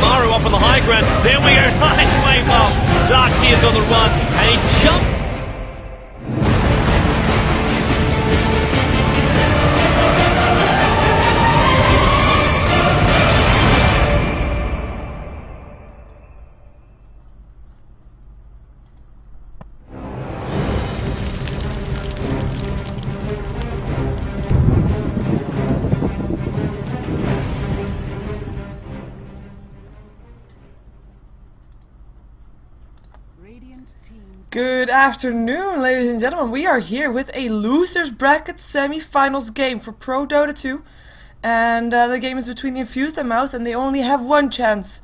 Maru up on the high ground. Then we are nice wave off. Darcy is on the run, and he jumps. Good afternoon, ladies and gentlemen. We are here with a losers bracket semi-finals game for ProDota2, and the game is between Infused and Mouz, and they only have one chance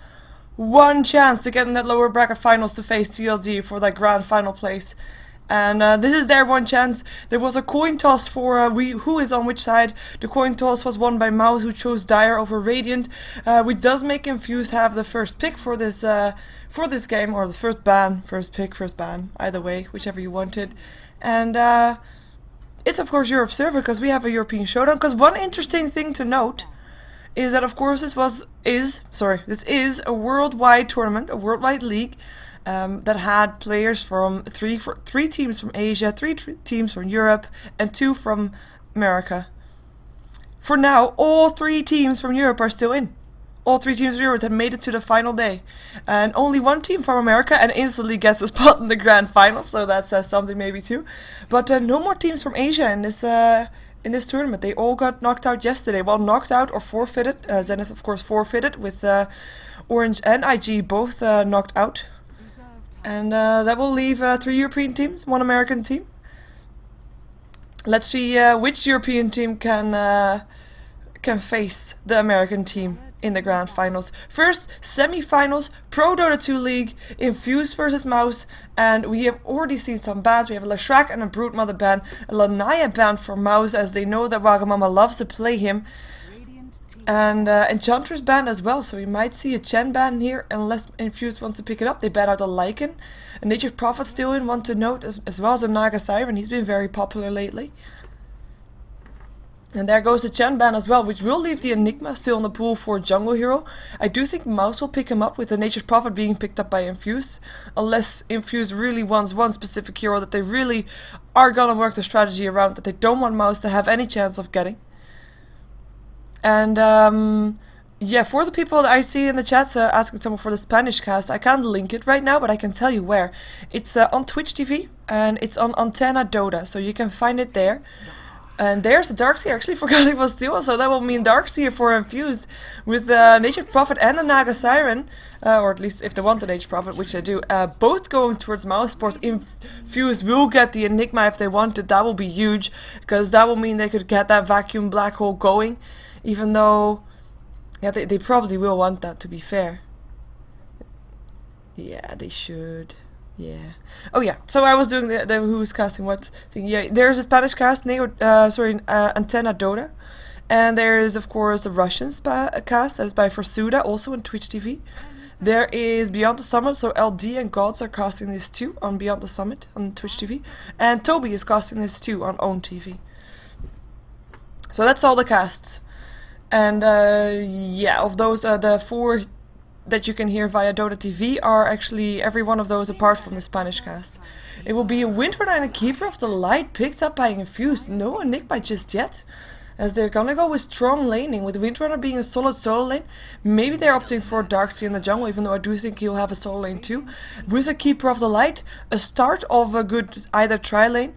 to get in that lower bracket finals to face TLG for that grand final place. And this is their one chance. There was a coin toss for who is on which side. The coin toss was won by Mouz, who chose Dire over Radiant, which does make Infused have the first pick for this game, or the first pick, first ban, either way, whichever you wanted. And it's of course Europe server, because we have a European showdown. Because one interesting thing to note is that of course this is a worldwide tournament, a worldwide league. That had players from three teams from Asia, three teams from Europe, and 2 from America. For now, all 3 teams from Europe are still in. All 3 teams from Europe have made it to the final day, and only 1 team from America and instantly gets a spot in the grand final. So that says something maybe too. But no more teams from Asia in this tournament. They all got knocked out yesterday. Well, knocked out or forfeited. Zenith of course forfeited, with Orange and IG both knocked out. And that will leave 3 European teams, 1 American team. Let's see which European team can face the American team in the grand finals. First, semi-finals, ProDota2 League, Infused versus Mouz, and we have already seen some bans. We have a Lashrak and a Broodmother ban, a Lanaya ban for Mouz, as they know that Wagamama loves to play him. And Enchantress ban as well, so we might see a Chen ban here unless Infused wants to pick it up. They ban out a Lycan. A Nature Prophet still in, want to note, as well as a Naga Siren. He's been very popular lately. And there goes the Chen ban as well, which will leave the Enigma still in the pool for Jungle Hero. I do think Mouz will pick him up, with the Nature Prophet being picked up by Infused, unless Infused really wants one specific hero that they really are gonna work the strategy around, that they don't want Mouz to have any chance of getting. And yeah, for the people that I see in the chat asking someone for the Spanish cast, I can't link it right now, but I can tell you where. It's on Twitch TV, and it's on Antenna Dota, so you can find it there. And there's the Darkseer. I actually forgot it was dual, so that will mean Darkseer for Infused, with the Nature Prophet and the Naga Siren, or at least if they want the Nature Prophet, which they do, both going towards Mouse Sports. Infused will get the Enigma if they want it. That will be huge, because that will mean they could get that vacuum black hole going. Even though, yeah, they probably will want that, to be fair. Yeah, they should. Yeah. Oh yeah, so I was doing the who's casting what thing. Yeah, there's a Spanish cast, Antenna Dota. And there is, of course, a Russian cast, that's by Forsuda, also on Twitch TV. There is Beyond the Summit, so LD and Gods are casting this too on Beyond the Summit on Twitch TV. And Toby is casting this too on Own TV. So that's all the casts. And yeah, of those, the 4 that you can hear via Dota TV are actually every one of those apart from the Spanish cast. It will be a Windrunner and a Keeper of the Light picked up by Infused. No Enigma just yet, as they're gonna go with strong laning, with Windrunner being a solid solo lane. Maybe they're opting for Darkseer in the jungle, even though I do think he'll have a solo lane too. With a Keeper of the Light, a start of a good either tri lane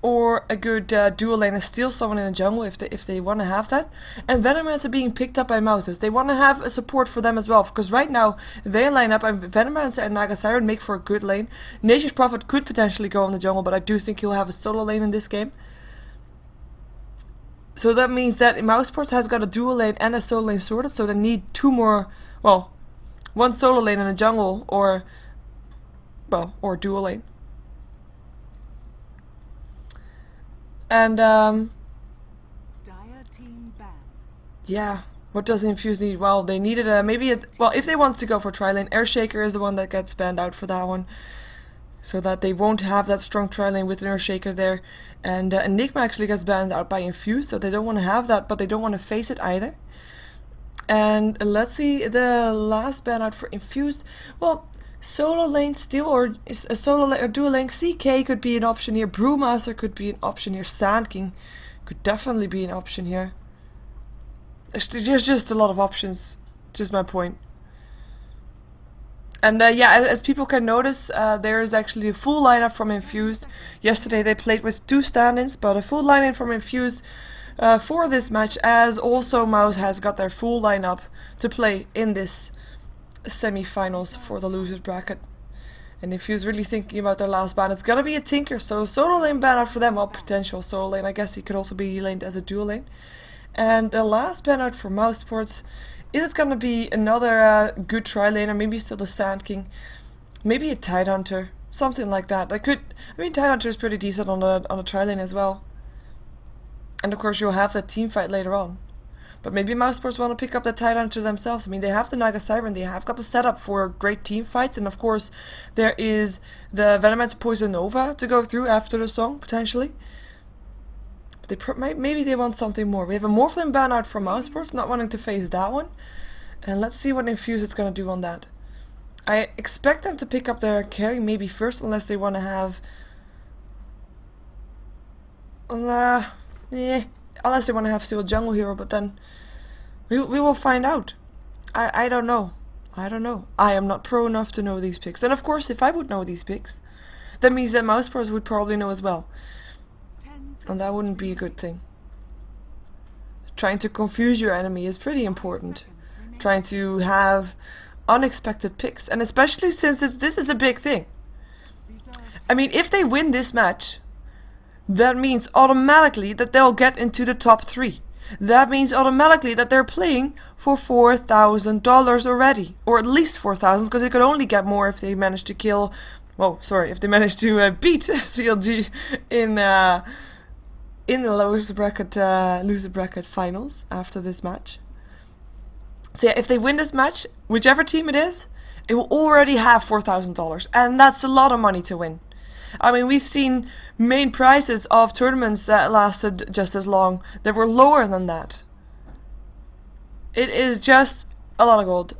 or a good dual lane, and steal someone in the jungle if they want to have that. And Venomancer being picked up by Mouzes. They want to have a support for them as well, because right now they line up, and Venomancer and Naga Siren make for a good lane. Nature's Prophet could potentially go in the jungle, but I do think he'll have a solo lane in this game. So that means that Mousesports has got a dual lane and a solo lane sorted, so they need 2 more, well, 1 solo lane in the jungle, or dual lane. And yeah, what does Infuse need? Well, they needed a well, if they want to go for tri-lane, Airshaker is the one that gets banned out for that one, so that they won't have that strong tri-lane with an Airshaker there. And Enigma actually gets banned out by Infuse, so they don't want to have that, but they don't want to face it either. And let's see the last ban out for Infused. Well, solo lane still, or is a solo lane or dual lane. CK could be an option here. Brewmaster could be an option here. Sand King could definitely be an option here. There's just a lot of options. Just my point. And yeah, as people can notice, there is actually a full lineup from Infused. Yesterday they played with 2 stand-ins, but a full lineup from Infused for this match, as also Mouz has got their full lineup to play in this semi-finals for the losers bracket. And Infused really thinking about their last ban. It's gonna be a Tinker, so solo lane ban out for them, or potential solo lane. I guess he could also be laned as a dual lane. And the last ban out for Mouz Sports. Is it gonna be another good tri-laner? Maybe still the Sand King, maybe a Tidehunter, something like that. I mean, Tidehunter is pretty decent on a tri-lane as well. And of course, you'll have that team fight later on. But maybe Mouz Sports want to pick up the Tidehunter themselves. I mean, they have the Naga Siren, they have got the setup for great team fights, and of course, there is the Venomancer Poison Nova to go through after the song potentially. Maybe they want something more. We have a Morphling ban out from Mouz Sports, not wanting to face that one. And let's see what Infused is going to do on that. I expect them to pick up their carry maybe first, unless they want to have... unless they want to have still a jungle hero, but then we will find out. I don't know. I don't know. I am not pro enough to know these picks. And of course, if I would know these picks, that means that Mouz Sports would probably know as well. And that wouldn't be a good thing. Trying to confuse your enemy is pretty important. Trying to have unexpected picks, and especially since this is a big thing. I mean, if they win this match, that means automatically that they'll get into the top 3. That means automatically that they're playing for $4,000 already, or at least 4,000, because they could only get more if they manage to kill. Well, sorry, if they manage to beat CLG in the loser bracket finals after this match. So yeah, if they win this match, whichever team it is, it will already have $4,000, and that's a lot of money to win. I mean, we've seen main prizes of tournaments that lasted just as long that were lower than that. It is just a lot of gold,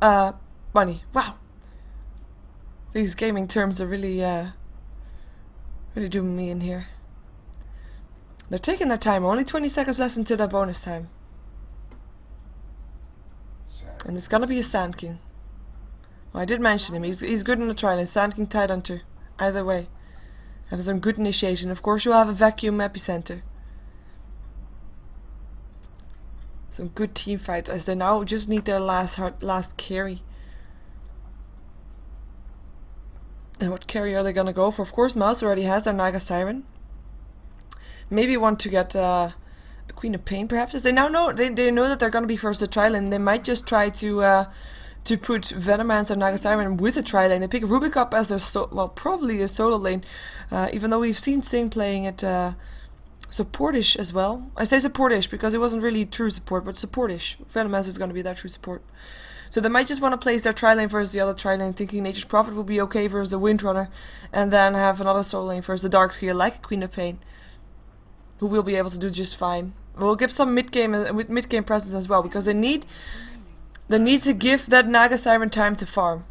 money. Wow, these gaming terms are really doing me in here. They're taking their time. Only 20 seconds left until their bonus time. And it's gonna be a Sand King. Well, I did mention him. He's good in the tri-lane. Sand King, Tidehunter. Either way. Have some good initiation. Of course, you'll have a vacuum epicenter. Some good team fight, as they now just need their last carry. And what carry are they gonna go for? Of course, Mouz already has their Naga Siren. Maybe want to get a Queen of Pain, perhaps. As they now know, they know that they're going to be first to tri-lane. They might just try to put Venomancer and Naga Siren with a tri-lane. They pick Rubikop as their probably a solo lane, even though we've seen Sing playing it supportish as well. I say supportish because it wasn't really true support, but supportish. Venomancer is going to be that true support. So they might just want to place their tri-lane versus the other tri-lane, thinking Nature's Prophet will be okay versus the Windrunner, and then have another solo lane versus the Darkseer like a Queen of Pain, who will be able to do just fine. We'll give some mid-game presence as well, because they need to give that Naga Siren time to farm.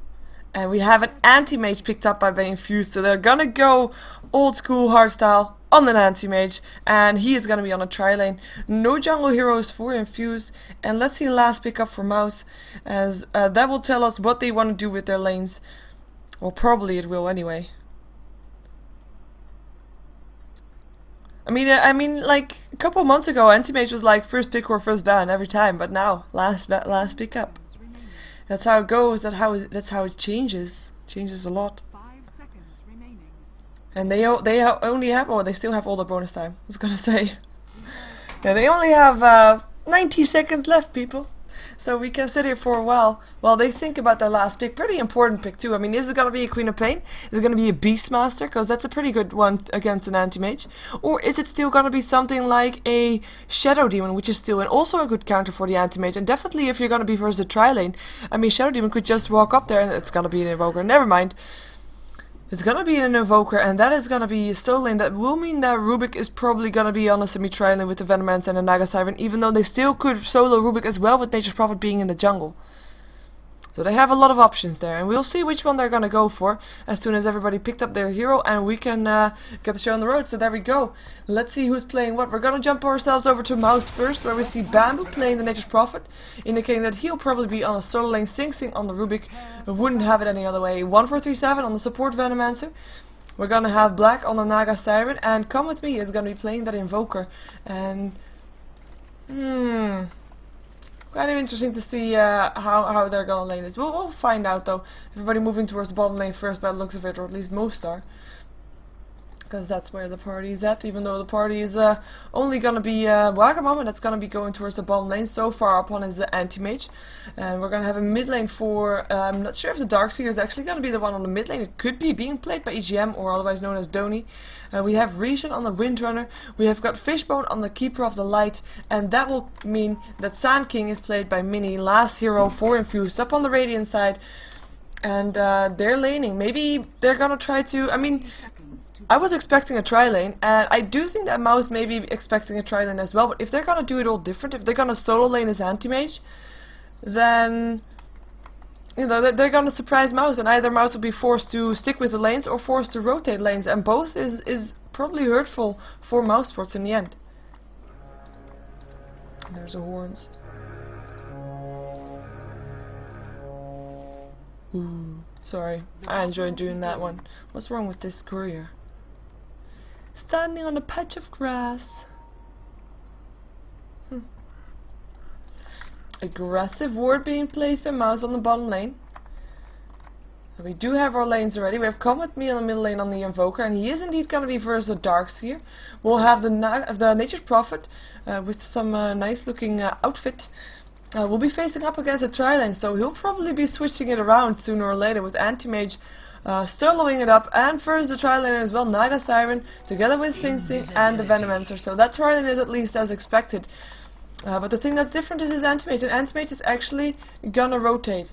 And we have an anti-mage picked up by Infused, so they're gonna go old school hardstyle on an anti-mage, and he is gonna be on a tri-lane. No jungle heroes for Infused, and let's see the last pickup for Mouz, as that will tell us what they want to do with their lanes. Well, probably it will anyway. I mean, like a couple months ago, anti-mage was like first pick or first ban every time, but now last pickup. That's how it goes. That's how it changes. Changes a lot. 5 seconds remaining. And they only have, or they still have all the bonus time. I was gonna say. Yeah, they only have 90 seconds left, people. So we can sit here for a while they think about their last pick. Pretty important pick too. I mean, is it going to be a Queen of Pain? Is it going to be a Beastmaster? Because that's a pretty good one against an anti-mage. Or is it still going to be something like a Shadow Demon, which is still also a good counter for the anti-mage? And definitely if you're going to be versus a tri-lane, I mean, Shadow Demon could just walk up there and it's going to be an Evoker. Never mind. It's gonna be an Invoker, and that is gonna be a solo lane. That will mean that Rubik is probably gonna be on a semi-tri lane with the Venomance and the Naga Siren, even though they still could solo Rubik as well with Nature's Prophet being in the jungle. So they have a lot of options there, and we'll see which one they're gonna go for as soon as everybody picked up their hero and we can get the show on the road. So there we go. Let's see who's playing what. We're gonna jump ourselves over to Mouz first, where we see Bamboo playing the Nature's Prophet, indicating that he'll probably be on a solo lane, Sing Sing on the Rubik. Wouldn't have it any other way. 1437 on the support Venomancer. We're gonna have Black on the Naga Siren, and Come With Me is gonna be playing that Invoker. And kind of interesting to see how they're gonna lane this. We'll find out though. Everybody moving towards the bottom lane first by the looks of it, or at least most are. Because that's where the party is at, even though the party is only gonna be Wagamama that's gonna be going towards the bottom lane. So far up on is the anti-mage. And we're gonna have a mid lane for, I'm not sure if the Darkseer is actually gonna be the one on the mid lane. It could be being played by EGM, or otherwise known as Doni. We have Regen on the Windrunner, we have got Fishbone on the Keeper of the Light, and that will mean that Sand King is played by Mini, last hero for Infused, up on the Radiant side. And they're laning. Maybe they're gonna try to, I mean, I was expecting a tri-lane, and I do think that Mouz may be expecting a tri-lane as well, but if they're gonna do it all different, if they're gonna solo lane as anti-mage, then, you know, they're gonna surprise Mouz, and either Mouz will be forced to stick with the lanes or forced to rotate lanes, and both is probably hurtful for Mouse Sports in the end. And there's the horns. Ooh, sorry, I enjoyed doing that one. What's wrong with this courier? Standing on a patch of grass. Aggressive ward being placed by Mouz on the bottom lane. We do have our lanes already. We have Come With Me on the middle lane on the Invoker, and he is indeed going to be versus the Darkseer. We'll have the Nature's Prophet with some nice looking outfit. We'll be facing up against a tri-lane, so he'll probably be switching it around sooner or later with Anti-Mage soloing it up, and first the tri-lane as well, Naga Siren, together with Sing Sing and the Venomancer. So that tri-lane is at least as expected. But the thing that's different is his Anti-Mage, and Anti-Mage is actually gonna rotate.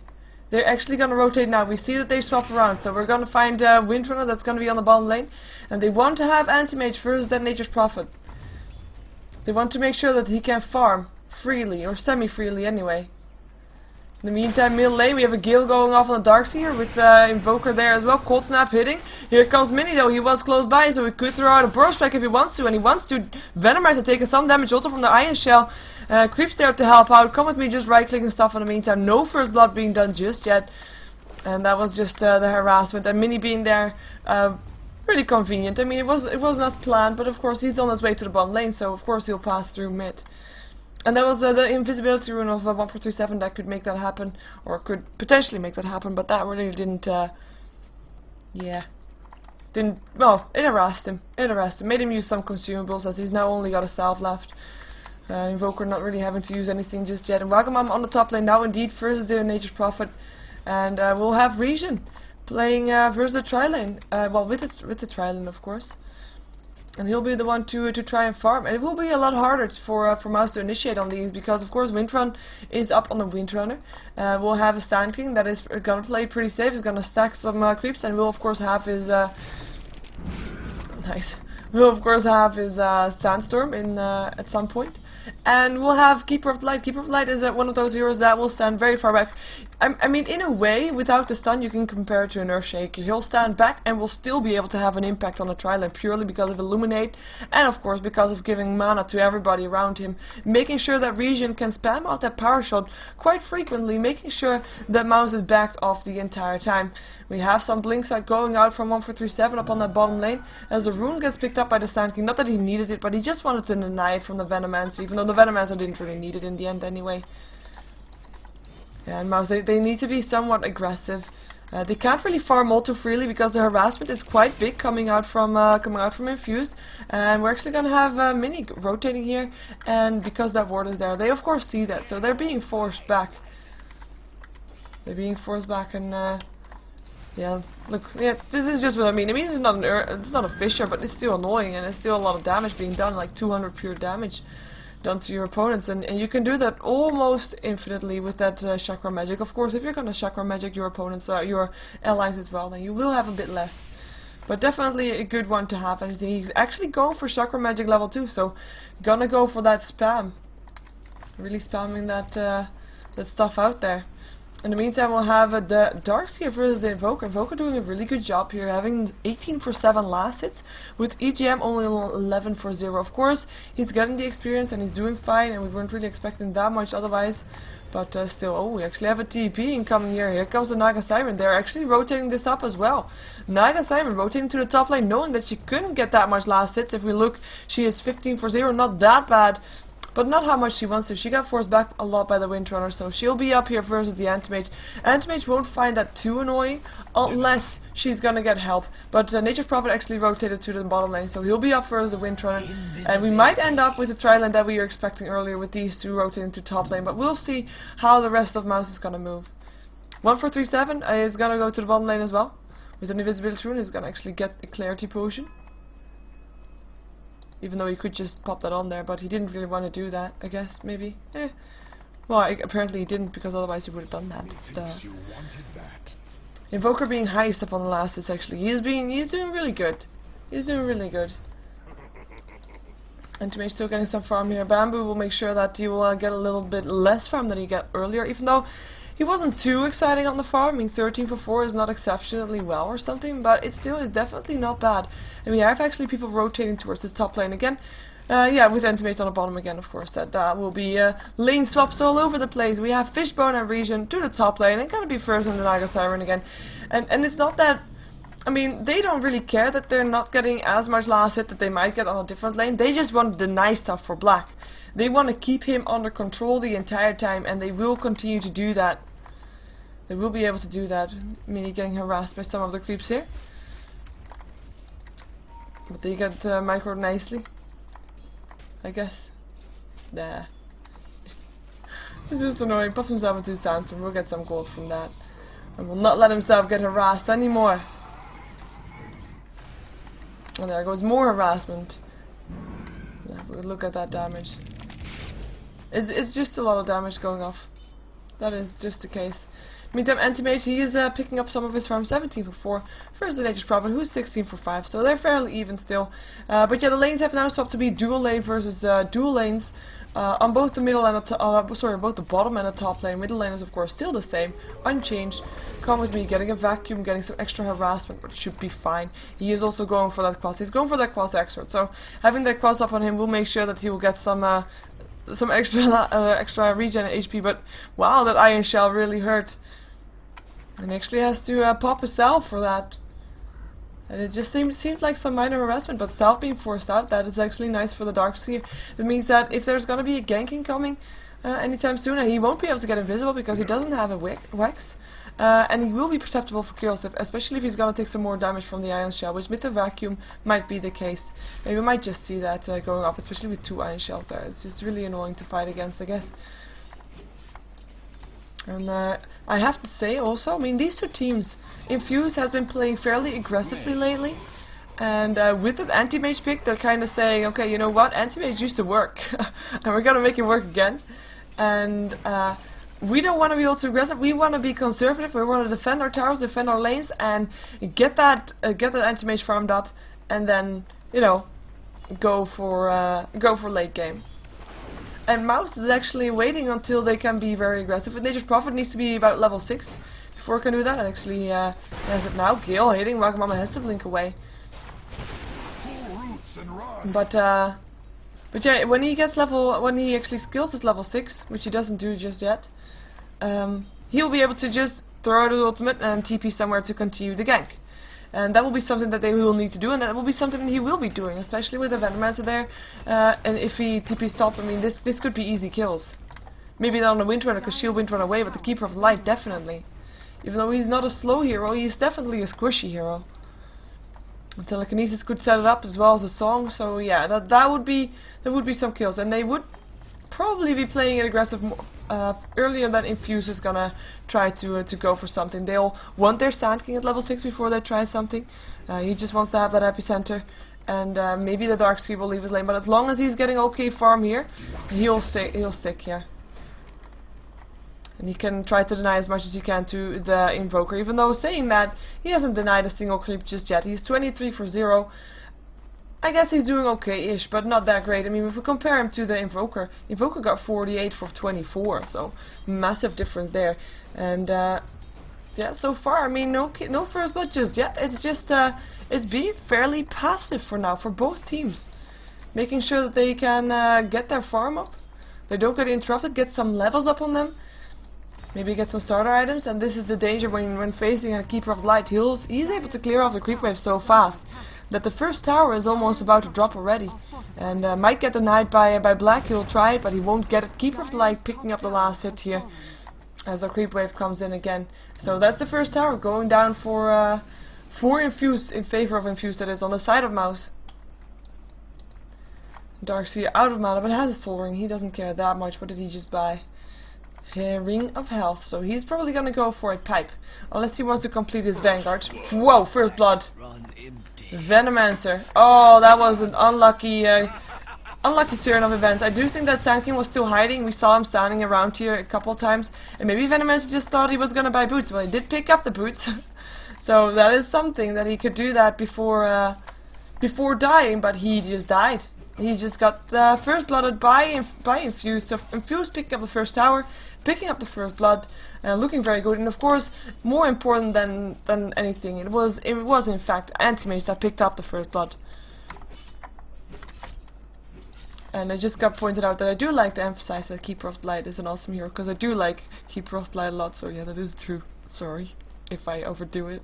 They're actually gonna rotate now. We see that they swap around, so we're gonna find Windrunner that's gonna be on the bottom lane, and they want to have Anti-Mage versus that Nature's Prophet. They want to make sure that he can farm freely, or semi-freely anyway. In the meantime, middle lane, we have a Gale going off on the Darkseer with Invoker there as well. Cold Snap hitting. Here comes Mini though, he was close by, so he could throw out a Burrow Strike if he wants to, and he wants to. Venomizer taking some damage also from the Iron Shell. Creeps there to help out. Come With Me just right-clicking stuff in the meantime. No first blood being done just yet. And that was just the harassment. And Mini being there, really convenient. I mean, it was not planned, but of course he's on his way to the bottom lane, so of course he'll pass through mid. And that was the invisibility rune of 1437 that could make that happen, or could potentially make that happen, but that really didn't, well, it harassed him. Made him use some consumables, as he's now only got a salve left. Invoker not really having to use anything just yet. And Wagamam on the top lane now indeed versus the Nature's Prophet. And we'll have Regen playing versus the tri-lane, well, with the tri-lane of course. And he'll be the one to try and farm. And it will be a lot harder for Mouz to initiate on these, because of course Windrun is up on the Windrunner. We'll have a Sand King that is gonna play pretty safe, is gonna stack some creeps, and we'll of course have his nice. We'll of course have his Sandstorm in at some point. And we'll have Keeper of the Light. Keeper of the Light is one of those heroes that will stand very far back. I mean, in a way, without the stun, you can compare it to an Earthshaker. He'll stand back and will still be able to have an impact on the tri-lane, purely because of Illuminate, and of course because of giving mana to everybody around him, making sure that Regen can spam out that power shot quite frequently, making sure that Mouz is backed off the entire time. We have some blinks out going out from 1437 up on that bottom lane, as the rune gets picked up by the Sand King. Not that he needed it, but he just wanted to deny it from the Venomancer, even though the Venomancer didn't really need it in the end anyway. Yeah, and Mouz, they need to be somewhat aggressive. They can't really farm all too freely because the harassment is quite big coming out from Infused, and we're actually gonna have Mini rotating here, and because that ward is there, they of course see that, so they're being forced back. They're being forced back, and yeah, look, yeah, this is just what I mean. I mean, it's not a Fisher, but it's still annoying, and it's still a lot of damage being done, like 200 pure damage. done to your opponents, and you can do that almost infinitely with that chakra magic. Of course, if you're gonna chakra magic your opponents, your allies as well, then you will have a bit less. But definitely a good one to have, and he's actually going for chakra magic level 2, so gonna go for that spam. Really spamming that stuff out there. In the meantime, we'll have the Darkseer versus the Invoker. Invoker doing a really good job here, having 18 for 7 last hits, with EGM only 11 for 0. Of course, he's getting the experience and he's doing fine, and we weren't really expecting that much otherwise. But still, oh, we actually have a TP incoming here. Here comes the Naga Siren. They're actually rotating this up as well. Naga Siren rotating to the top lane, knowing that she couldn't get that much last hits. If we look, she is 15 for 0, not that bad. But not how much she wants to. She got forced back a lot by the Windrunner, so she'll be up here versus the Antimage. Antimage won't find that too annoying unless she's gonna get help. But Nature's Prophet actually rotated to the bottom lane, so he'll be up versus the Windrunner. And we might end up with the tri-lane that we were expecting earlier with these two rotating to top lane. But we'll see how the rest of Mouz is gonna move. 1437 is gonna go to the bottom lane as well. With an invisibility rune, he's gonna actually get a clarity potion. Even though he could just pop that on there, but he didn't really want to do that, I guess, maybe. Well, apparently he didn't, because otherwise he would have done that. Invoker being highest up on the last is actually, he's doing really good. He's doing really good. And to make still getting some farm here. Bamboo will make sure that you will get a little bit less farm than you get earlier, even though he wasn't too exciting on the farm. I mean, 13 for 4 is not exceptionally well or something, but it still is definitely not bad. And we have actually people rotating towards this top lane again. Yeah, with Antimate on the bottom again, of course. That will be lane swaps all over the place. We have Fishbone and Region to the top lane, and gonna be first in the Naga Siren again. And it's not that, I mean, they don't really care that they're not getting as much last hit that they might get on a different lane. They just want the nice stuff for Black. They want to keep him under control the entire time, and they will continue to do that. They will be able to do that. Mini getting harassed by some of the creeps here. But they get microed nicely, I guess. Nah. This is annoying. Puff himself into sounds, and we'll get some gold from that. And will not let himself get harassed anymore. And there goes more harassment. Yeah, we'll look at that damage. It's just a lot of damage going off. That is just the case. Meantime, Antimage, he is picking up some of his farm, 17 for 4, versus the Nature's Prophet, who's 16 for 5, so they're fairly even still. But yeah, the lanes have now swapped to be dual lane versus dual lanes on both the middle and both the bottom and the top lane. Middle lane is of course still the same, unchanged. Come with me, getting a vacuum, getting some extra harassment, but it should be fine. He is also going for that cross. He's going for that cross expert, so having that cross up on him will make sure that he will get some extra regen and HP. But wow, that Iron Shell really hurt. And actually has to pop a salve for that. And it just seemed like some minor harassment, but salve being forced out, that is actually nice for the Darkseer. That means that if there's gonna be a gank incoming anytime soon, and he won't be able to get invisible because he doesn't have a wax, and he will be perceptible for kills, especially if he's gonna take some more damage from the Iron Shell, which with the vacuum might be the case. And we might just see that going off, especially with 2 Iron Shells there. It's just really annoying to fight against, I guess. And I have to say also, I mean, these two teams, Infused has been playing fairly aggressively lately, and with the Anti-Mage pick, they're kind of saying, okay, you know what, Anti-Mage used to work, and we're gonna make it work again. And we don't want to be all too aggressive. We want to be conservative. We want to defend our towers, defend our lanes, and get that Anti-Mage farmed up, and then, you know, go for late game. And Mouz is actually waiting until they can be very aggressive. But Nature's Prophet needs to be about level 6 before it can do that. And actually has it now. Gale hitting. Wagamama has to blink away. But yeah, when he actually skills his level 6, which he doesn't do just yet, he'll be able to just throw out his ultimate and TP somewhere to continue the gank. And that will be something that they will need to do, and that will be something he will be doing, especially with the Venomancer there. And if he TP's top, I mean, this could be easy kills. Maybe not on the Windrunner, because she'll Windrun away, but the Keeper of Light, definitely. Even though he's not a slow hero, he's definitely a squishy hero. And Telekinesis could set it up as well as a song, so yeah, that would be some kills, and they would probably be playing it aggressive earlier than Infuse is gonna try to go for something. They'll want their Sand King at level 6 before they try something. He just wants to have that epicenter, And maybe the Darkseer will leave his lane, but as long as he's getting okay farm here, he'll stick here. And he can try to deny as much as he can to the Invoker, even though saying that, he hasn't denied a single creep just yet. He's 23 for 0. I guess he's doing okay-ish, but not that great. I mean, if we compare him to the Invoker, Invoker got 48 for 24, so massive difference there. And yeah, so far, I mean, no first blood just yet. It's just it's being fairly passive for now for both teams, making sure that they can get their farm up, they don't get interrupted, get some levels up on them, maybe get some starter items. And this is the danger when facing a Keeper of Light. He's able to clear off the creep wave so fast that the first tower is almost about to drop already, and might get denied by Black. He'll try it, but he won't get it. Keeper of the Light picking up the last hit here as the creep wave comes in again. So that's the first tower going down for Infused, in favor of Infused, that is, on the side of Mouz. Darkseer out of mana, but has a soul ring. He doesn't care that much. What did he just buy? A ring of health, so he's probably gonna go for a pipe, unless he wants to complete his Vanguard. Whoa, first blood. Venomancer. Oh, that was an unlucky turn of events. I do think that Sand King was still hiding. We saw him standing around here a couple times, and maybe Venomancer just thought he was gonna buy boots. Well, he did pick up the boots, so that is something that he could do that before dying, but he just died. He just got first blooded by Infused. So Infused picked up the first tower, picking up the first blood, looking very good. And of course, more important than anything, it was in fact Anti-Mage that picked up the first blood. And I just got pointed out that I do like to emphasize that Keeper of the Light is an awesome hero, because I do like Keeper of the Light a lot. So yeah, that is true. Sorry if I overdo it.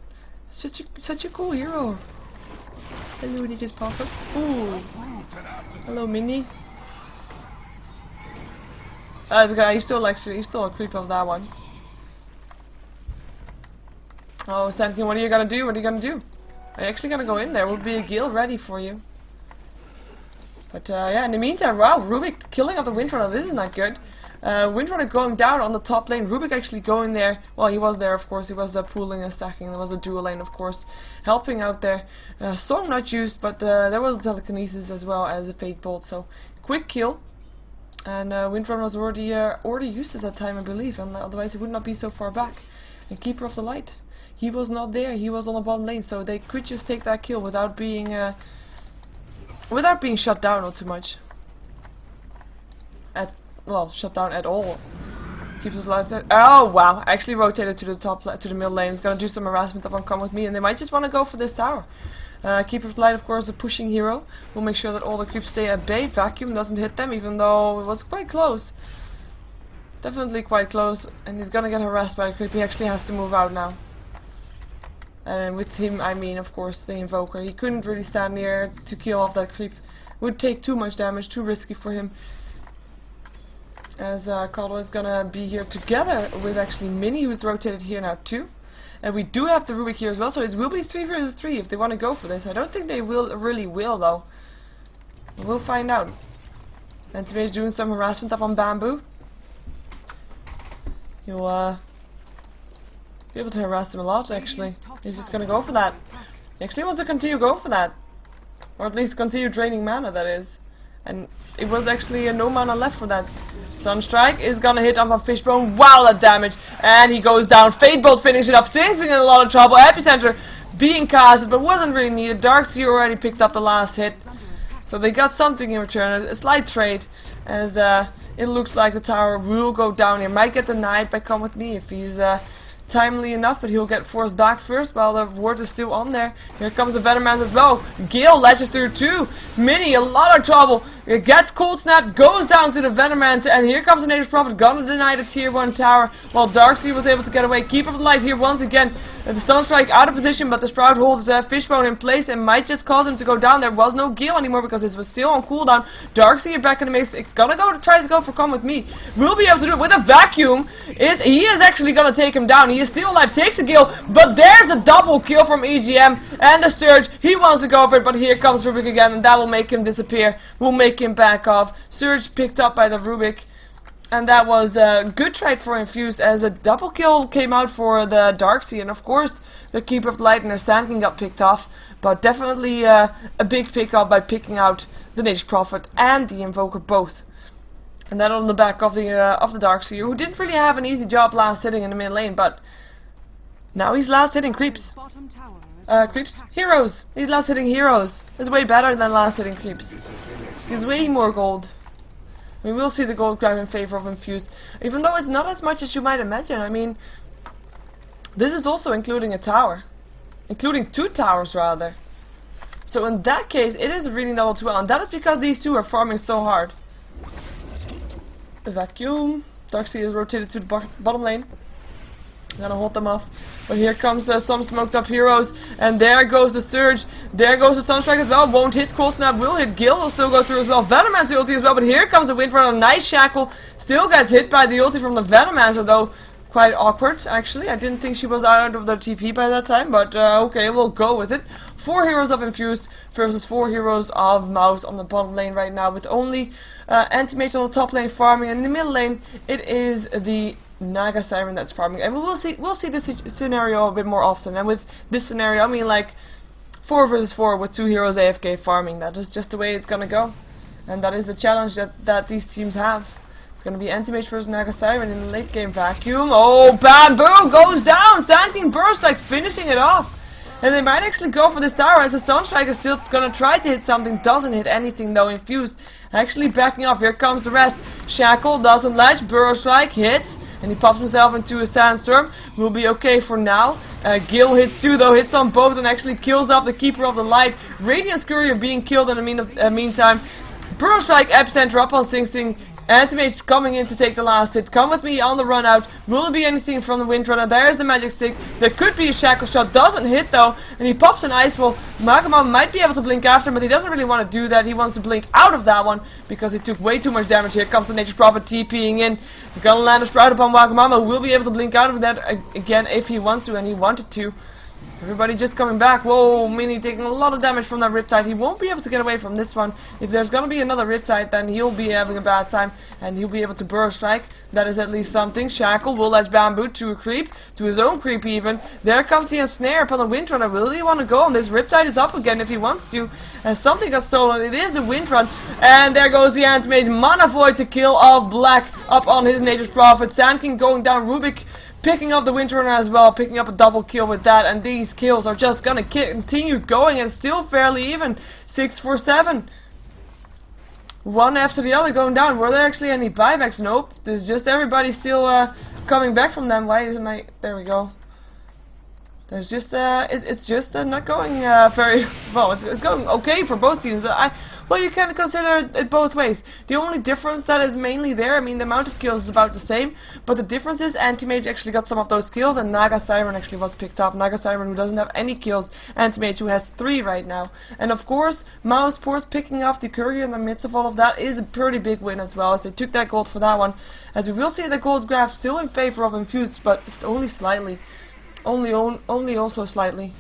It's just such a cool hero. Hello, did he just pop up? Ooh. Hello, Minnie. This guy, he's still a creep of that one. Oh, Sand King, what are you gonna do? What are you gonna do? Are you actually gonna go in there? Will be a Gale ready for you. But yeah, in the meantime, wow, Rubik killing off the Windrunner. This is not good. Windrunner going down on the top lane. Rubik actually going there. Well, he was there, of course. He was pooling and stacking. There was a dual lane, of course, helping out there. Storm not used, but there was telekinesis as well as a Fate Bolt. So quick kill. And Windrunner was already used at that time, I believe, and otherwise he would not be so far back. And Keeper of the Light, he was not there. He was on the bottom lane, so they could just take that kill without being shut down or too much. Well, shut down at all. Keeper of the Light said, oh wow, actually rotated to the middle lane. He's gonna do some harassment up on Come With Me, and they might just want to go for this tower. Keeper of the Light, of course, a pushing hero. We'll make sure that all the creeps stay at bay. Vacuum doesn't hit them, even though it was quite close. Definitely quite close. And he's gonna get harassed by a creep. He actually has to move out now. And with him, I mean, of course, the Invoker. He couldn't really stand near to kill off that creep. Would take too much damage, too risky for him. As Carlo is gonna be here together with actually Minnie, who's rotated here now too. And we do have the Rubik here as well, so it will be 3 versus 3 if they want to go for this. I don't think they really will though. We'll find out. Anti-Mage doing some harassment up on Bamboo. You'll be able to harass him a lot actually. He's just gonna go for that. He actually wants to continue go for that. Or at least continue draining mana, that is. And it was actually no mana left for that. Sunstrike is gonna hit up on Fishbone. Wow, that damage. And he goes down. Fate Bolt finishes it up. Sing's in a lot of trouble. Epicenter being casted, but wasn't really needed. Darkseer already picked up the last hit. So they got something in return. A slight trade. As it looks like the tower will go down here. Might get denied by Come With Me if he's timely enough, but he'll get forced back first while the ward is still on there. Here comes the Venomman as well. Gale ledges through too. Minnie, a lot of trouble. It gets cold snap, goes down to the Venomman, and here comes the Nature's Prophet, gonna deny the tier 1 tower, while Darkseer was able to get away. Keeper of the Light here once again. The Sunstrike out of position, but the Sprout holds Fishbone in place and might just cause him to go down. There was no Gale anymore because this was still on cooldown. Darkseer back in the mix. It's gonna try to go for Come With Me. We'll be able to do it with a vacuum. He is actually gonna take him down. He is still alive, takes a Gale, but there's a double kill from EGM and the Surge. He wants to go for it, but here comes Rubik again, and that will make him disappear. Will make him back off. Surge picked up by the Rubik. And that was a good trade for Infused, as a double kill came out for the Darkseer, and of course the Keeper of the Light and their Sand King got picked off, but definitely a big pick up by picking out the Nature's Prophet and the Invoker both. And that on the back of the Darkseer, who didn't really have an easy job last hitting in the mid lane, but now he's last hitting creeps. Heroes! He's last hitting heroes. It's way better than last hitting creeps. He's way more gold. We will see the gold grab in favor of Infused, even though it's not as much as you might imagine. I mean, this is also including a tower. Including 2 towers, rather. So in that case, it is really not well, and that is because these two are farming so hard. The vacuum. Darkseer is rotated to the bottom lane. Gonna hold them off. But here comes some smoked up heroes. And there goes the Surge. There goes the Sunstrike as well. Won't hit. Cold Snap will hit. Gil will still go through as well. Venomancer ulti as well. But here comes the Wind Runner. Nice Shackle. Still gets hit by the ulti from the Venomancer though. Quite awkward actually. I didn't think she was out of the TP by that time. But okay, we'll go with it. 4 heroes of Infused versus 4 heroes of Mouz on the bottom lane right now. With only Anti-Mage on the top lane farming. And in the middle lane it is the Naga Siren that's farming, and we'll see this scenario a bit more often. And with this scenario, I mean like 4 versus 4 with 2 heroes AFK farming. That is just the way it's gonna go, and that is the challenge that these teams have. It's gonna be Anti-Mage versus Naga Siren in the late game vacuum. Oh, Bamboo goes down. Sand King burst, like finishing it off. And they might actually go for this tower, as the Sunstrike is still gonna try to hit something. Doesn't hit anything though. Infused actually backing off. Here comes the rest. Shackle doesn't ledge. Burrow Strike hits. And he pops himself into a Sandstorm. Will be okay for now. Gil hits too though. Hits on both and actually kills off the Keeper of the Light. Radiant Courier being killed in the meantime. Burrow Strike epicenter up on Sing Sing. Anti-Mage coming in to take the last hit. Come with me on the run out. Will there be anything from the Wind Runner? There's the Magic Stick. There could be a Shackle Shot. Doesn't hit though. And he pops an Ice Wall. Magma might be able to blink after him, but he doesn't really want to do that. He wants to blink out of that one because he took way too much damage. Here comes the Nature's Prophet TPing in. He's gonna land a Sprout upon Wagamama, who will be able to blink out of that again if he wants to, and he wanted to. Everybody just coming back. Whoa, Mini taking a lot of damage from that Riptide. He won't be able to get away from this one. If there's gonna be another Riptide, then he'll be having a bad time, and he'll be able to Burrow Strike. That is at least something. Shackle will ledge Bamboo to a creep, to his own creep even. There comes the Ensnare upon the Wind Runner. Will he want to go on this? Riptide is up again if he wants to. And something got stolen. It is the Wind Run. And there goes the Anti-Mage. Mana Void to kill off Black up on his Nature's Prophet. Sand King going down. Rubik picking up the Wind Runner as well, picking up a double kill with that, and these kills are just gonna continue going, and still fairly even. 6 for 7. One after the other going down. Were there actually any buybacks? Nope. There's just everybody still coming back from them. Why isn't my... There we go. There's just it's just not going very well. It's going okay for both teams, but well, you can consider it both ways. The only difference that is mainly there, I mean, the amount of kills is about the same, but the difference is Anti-Mage actually got some of those kills, and Naga Siren actually was picked up. Naga Siren, who doesn't have any kills, Anti-Mage, who has 3 right now. And of course, Mouz picking off the Courier in the midst of all of that is a pretty big win as well, as they took that gold for that one. As we will see the gold graph still in favor of Infused, but it's only slightly. Only also slightly.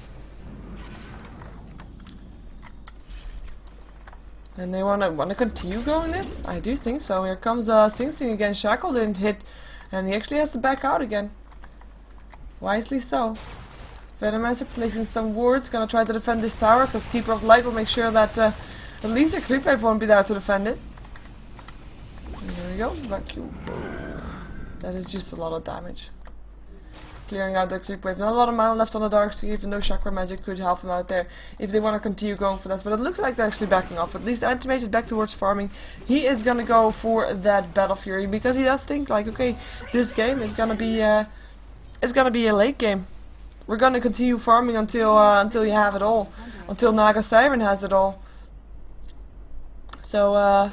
And they wanna continue going this? I do think so. Here comes Sing Sing again. Shackle didn't hit, and he actually has to back out again. Wisely so. Venomancer placing some wards, gonna try to defend this tower, because Keeper of Light will make sure that at least a creep wave won't be there to defend it. And there we go. Vacuum. That is just a lot of damage. Clearing out their creep wave. Not a lot of mana left on the Darkseer, even though Chakra Magic could help him out there if they want to continue going for that. But it looks like they're actually backing off. At least Anti-Mage is back towards farming. He is gonna go for that Battle Fury because he does think like, okay, this game is gonna be a late game. We're gonna continue farming until you have it all, until Naga Siren has it all. So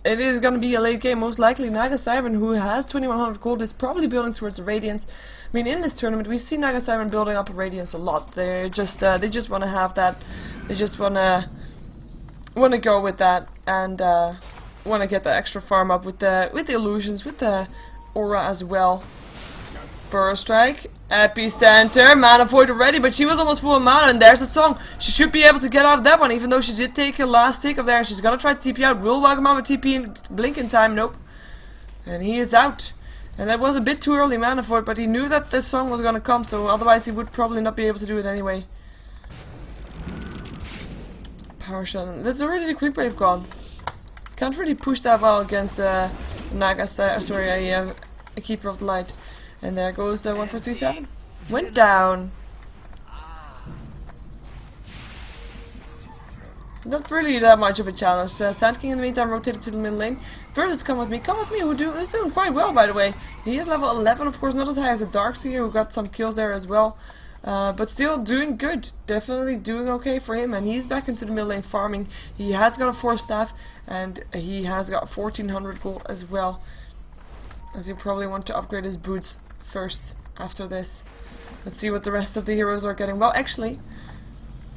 it is gonna be a late game, most likely. Naga Siren, who has 2100 gold, is probably building towards the Radiance. I mean, in this tournament, we see Naga Siren building up a Radiance a lot. They just want to have that. They just want to go with that, and want to get the extra farm up with the illusions, with the aura as well. Burrow Strike, Epicenter, Mana Void already, but she was almost full of mana, and there's the song. She should be able to get off that one, even though she did take a last tick of there. She's gonna try to TP out. Will Wagamama TP in blink in time? Nope. And he is out. And that was a bit too early mana for it, but he knew that this song was gonna come, so otherwise he would probably not be able to do it anyway. Power shot. That's already the quick wave gone. Can't really push that well against Naga, sorry, a Keeper of the Light. And there goes 1437. Went down. Not really that much of a challenge. Sand King in the meantime rotated to the middle lane. Versus Come With Me, who's doing quite well, by the way. He is level 11, of course, not as high as the Darkseer, who got some kills there as well. But still doing good. Definitely doing okay for him, and he's back into the middle lane farming. He has got a 4-staff, and he has got 1400 gold as well. As he'll probably want to upgrade his boots first after this. Let's see what the rest of the heroes are getting. Well, actually,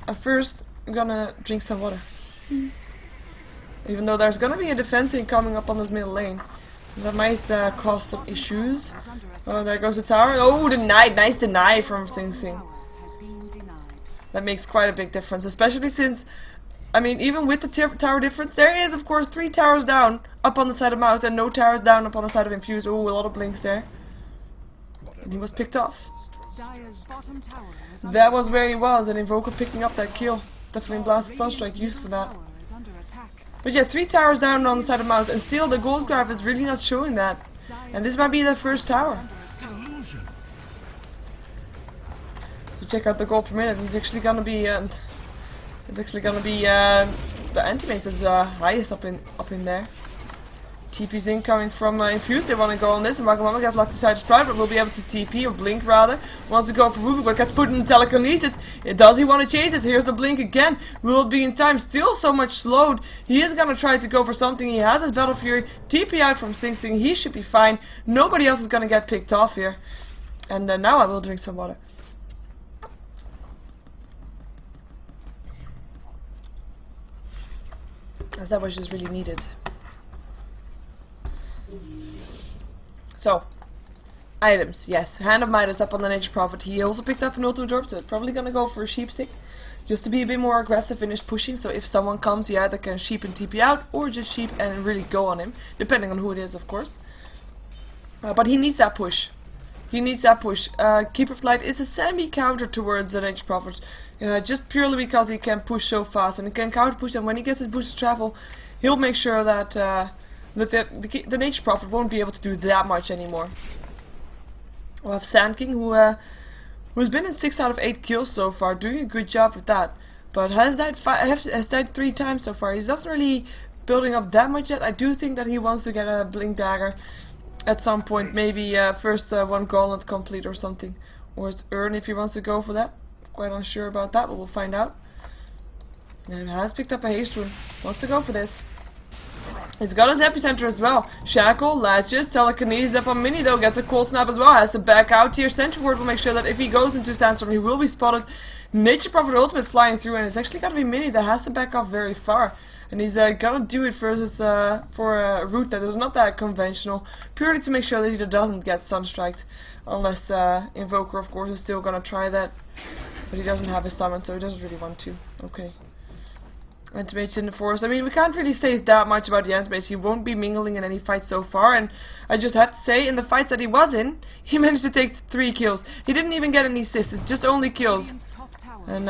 at first, I'm gonna drink some water. Even though there's gonna be a defending coming up on this middle lane. That might cause some issues. Oh, there goes the tower. Oh, denied. Nice deny from Sing Sing. That makes quite a big difference. Especially since, I mean, even with the tower difference, there is, of course, 3 towers down up on the side of Mouz and no towers down up on the side of Infused. Oh, a lot of blinks there. And he was picked off. That was where he was, and Invoker picking up that kill. Definitely Blast Sunstrike used for that. But yeah, 3 towers down on the side of Mouz, and still the gold graph is really not showing that. And this might be the first tower. So check out the gold per minute. It's actually gonna be the anti-mace is highest up in there. TP's incoming from Infused. They want to go on this, and Wagamama gets locked inside his pride, but will be able to TP, or blink rather. Wants to go for Ruby, but gets put in telekinesis. Does he want to chase it? Here's the blink again. Will it be in time? Still so much slowed. He is going to try to go for something. He has his Battle Fury. TP out from Sing Sing. He should be fine. Nobody else is going to get picked off here. And now I will drink some water. As that was just really needed. So, items, yes. Hand of Midas up on the Nature Prophet. He also picked up an Ultimate Orb, so it's probably gonna go for a Sheep Stick. Just to be a bit more aggressive in his pushing, so if someone comes, he either can Sheep and TP out, or just Sheep and really go on him. Depending on who it is, of course. But he needs that push. He needs that push. Keeper of the Light is a semi-counter towards the Nature Prophet. Just purely because he can push so fast, and he can counter push, and when he gets his boost to travel, he'll make sure that the Nature Prophet won't be able to do that much anymore. We'll have Sand King, who's been in 6 out of 8 kills so far, doing a good job with that. But has died 3 times so far. He doesn't really building up that much yet. I do think that he wants to get a Blink Dagger at some point. Maybe first one Gauntlet complete or something. Or it's Urn if he wants to go for that. Quite unsure about that, but we'll find out. And he has picked up a Haste Rune. Wants to go for this. He's got his epicenter as well. Shackle, latches, telekinesis up on Mini though, gets a cold snap as well, has to back out here. Sentry Ward will make sure that if he goes into Sandstorm he will be spotted. Nature Prophet ultimate flying through, and it's actually gotta be Mini that has to back off very far. And he's gonna do it versus for a route that is not that conventional, purely to make sure that he doesn't get Sunstriked. Unless Invoker of course is still gonna try that. But he doesn't have his summon, so he doesn't really want to. Okay. Anti-Mage in the forest. I mean, we can't really say that much about the Anti-Mage. He won't be mingling in any fights so far, and I just have to say, in the fights that he was in, he managed to take 3 kills. He didn't even get any assists, it's just only kills. And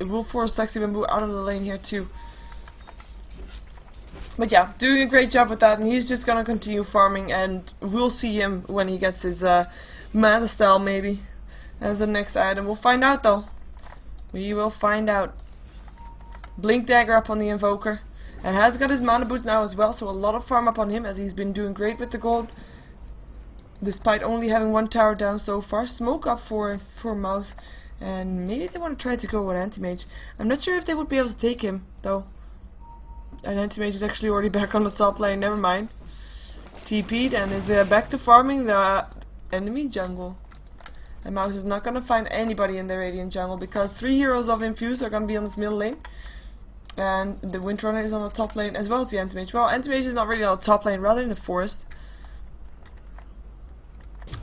it will force Sexy Bamboo out of the lane here too. But yeah, doing a great job with that, and he's just gonna continue farming, and we'll see him when he gets his Mana Style maybe as the next item. We'll find out though. We will find out. Blink Dagger up on the Invoker, and has got his Mana Boots now as well, so a lot of farm up on him as he's been doing great with the gold despite only having 1 tower down so far. Smoke up for Mouz, and maybe they want to try to go with Anti-Mage. I'm not sure if they would be able to take him though, and Anti-Mage is actually already back on the top lane, never mind. TP'd and is back to farming the enemy jungle. And Mouz is not going to find anybody in the Radiant jungle because 3 heroes of Infused are going to be on this middle lane. And the Windrunner is on the top lane as well as the Anti-Mage. Well, Anti-Mage is not really on the top lane, rather in the forest.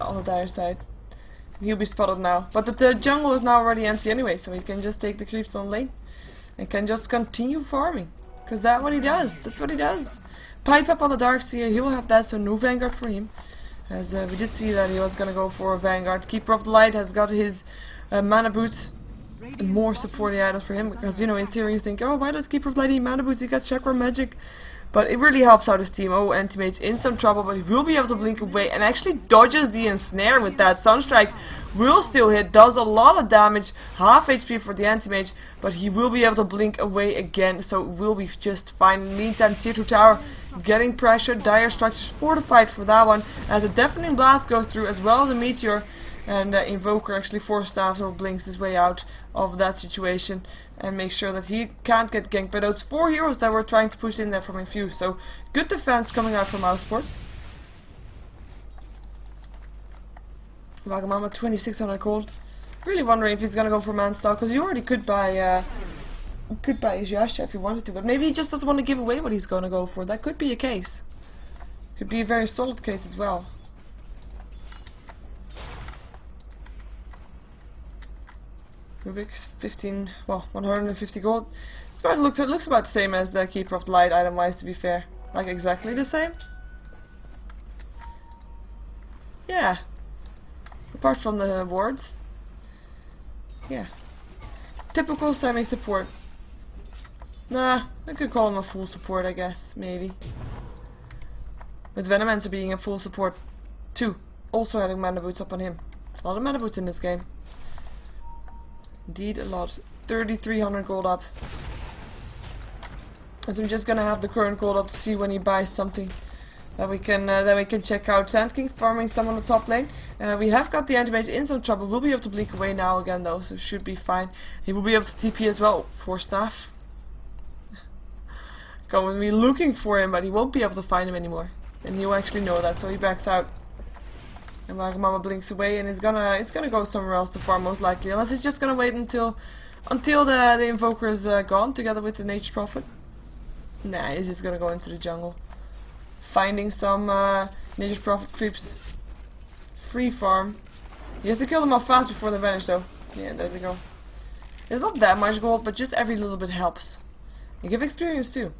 On the dire side. He'll be spotted now. But the jungle is now already empty anyway, so he can just take the creeps on lane. And can just continue farming. Because that's what he does. That's what he does. Pipe up on the Darkseer, he will have that, so no Vanguard for him. As we did see that he was going to go for a Vanguard. Keeper of the Light has got his mana boots and more supporting items for him, because, you know, in theory you think, oh, why does Keeper of the Light need mana boots? He got Chakra Magic. But it really helps out his team. Oh, Anti-Mage in some trouble, but he will be able to blink away and actually dodges the ensnare with that. Sunstrike will still hit, does a lot of damage, half HP for the Anti-Mage, but he will be able to blink away again, so it will be just fine. In the meantime, Tier 2 Tower getting pressured, Dire Structures fortified for that one, as a Deafening Blast goes through, as well as a Meteor, and Invoker actually force staffs or blinks his way out of that situation and make sure that he can't get ganked by those 4 heroes that were trying to push in there from Infused. So good defense coming out from Mouz Sports. Wagamama 2600 gold. Really wondering if he's gonna go for Manstall, because you already could buy Yasha if you wanted to, but maybe he just doesn't want to give away what he's gonna go for. That could be a case. Could be a very solid case as well. Rubik's 150 gold. It looks about the same as the Keeper of the Light item wise, to be fair. Like exactly the same. Yeah. Apart from the wards. Yeah. Typical semi-support. Nah, I could call him a full support, I guess, maybe. With Venomancer being a full support too. Also having mana boots up on him. A lot of mana boots in this game. Indeed, a lot. 3,300 gold up. And so I'm just gonna have the current gold up to see when he buys something that we can check out. Sand King farming some on the top lane. We have got the Anti-Mage in some trouble. We'll be able to blink away now again though, so should be fine. He will be able to TP as well. 4 staff. Going to be looking for him, but he won't be able to find him anymore. And he'll actually know that, so he backs out. And Wagamama blinks away, and it's gonna go somewhere else to farm most likely, unless it's just gonna wait until the Invoker is gone, together with the Nature Prophet. Nah, he's just gonna go into the jungle, finding some Nature Prophet creeps. Free farm. He has to kill them off fast before they vanish, though. Yeah, there we go. It's not that much gold, but just every little bit helps. You give experience too.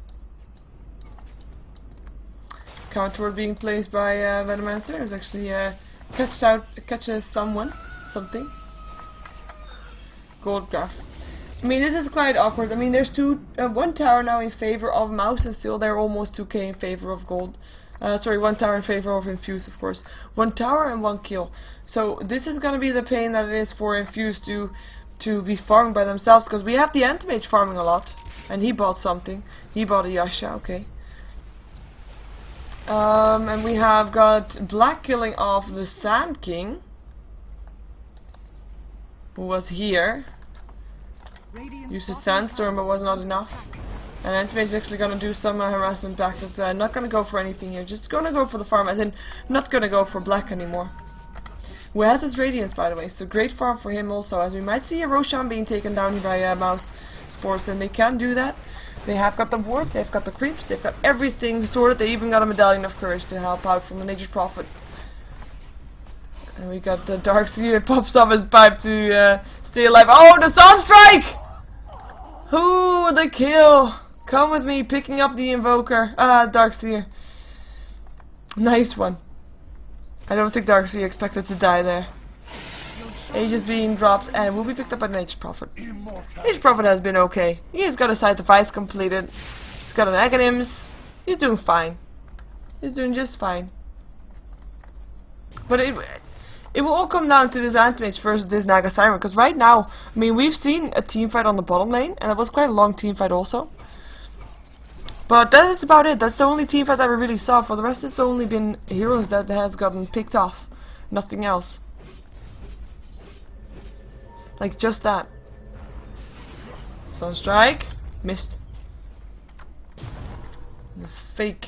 Counter being placed by Venomancer is actually catches something. Gold graph. I mean, this is quite awkward. I mean, there's one tower now in favor of Mouz, and still they're almost 2k in favor of gold. Sorry, one tower in favor of Infused, of course. One tower and 1 kill. So this is gonna be the pain that it is for Infused to be farming by themselves, because we have the Anti-Mage farming a lot, and he bought something. He bought a Yasha, okay. And we have got Black killing off the Sand King, who was here. Used a Sandstorm, but was not enough. And Anti-Mage is actually gonna do some harassment back. That's not gonna go for anything here. Just gonna go for the farm, as in not gonna go for Black anymore. Who has his Radiance, by the way, so great farm for him also, as we might see a Roshan being taken down here by Mouz Sports, and they can do that. They have got the wards, they've got the creeps, they've got everything sorted. They even got a Medallion of Courage to help out from the Nature Prophet. And we got the Darkseer pops up his pipe to stay alive. Oh, the Sunstrike! Who the kill? Come with me, picking up the Invoker. Darkseer. Nice one. I don't think Darkseer expected to die there. Age is being dropped and will be picked up by Nature Prophet. Nature Prophet has been okay. He's got a Site of Ice completed. He's got an Aghanims. He's doing fine. He's doing just fine. But it will all come down to this Anti-Mage versus this Naga Siren, because right now, I mean, we've seen a team fight on the bottom lane, and it was quite a long team fight also. But that is about it. That's the only team fight that we really saw. For the rest, it's only been heroes that has gotten picked off. Nothing else. Like just that. Sunstrike. Missed. The fake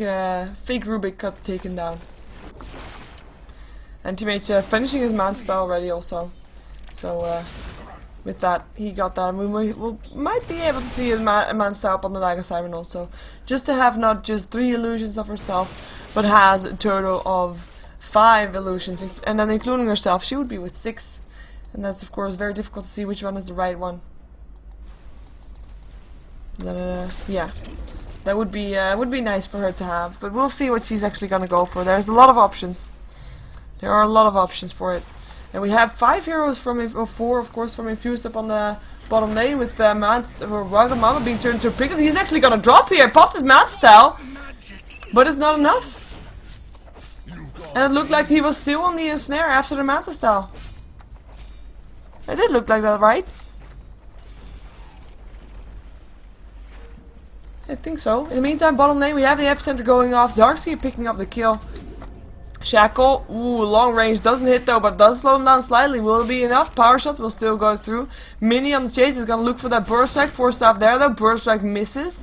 Rubik got taken down. Anti-Mage finishing his Manstall already also. So with that, he got that. We might be able to see his Manstall up on the Naga Siren also. Just to have not just 3 illusions of herself, but has a total of 5 illusions. And then including herself, she would be with 6. And that's of course very difficult to see which one is the right one. Yeah. That would be nice for her to have, but we'll see what she's actually gonna go for. There's a lot of options. There are a lot of options for it, and we have 5 heroes from or 4, of course, from Infused up on the bottom lane with Rugged Mama being turned into a piglet. He's actually gonna drop here. Pops his mad style, but it's not enough. And it looked like he was still on the snare after the Manta style. It did look like that, right? I think so. In the meantime, bottom lane, we have the epicenter going off. Darkseer picking up the kill. Shackle, ooh, long range, doesn't hit though, but does slow him down slightly. Will it be enough? Power shot will still go through. Mini on the chase is gonna look for that burst strike. 4 staff there though. Burst strike misses.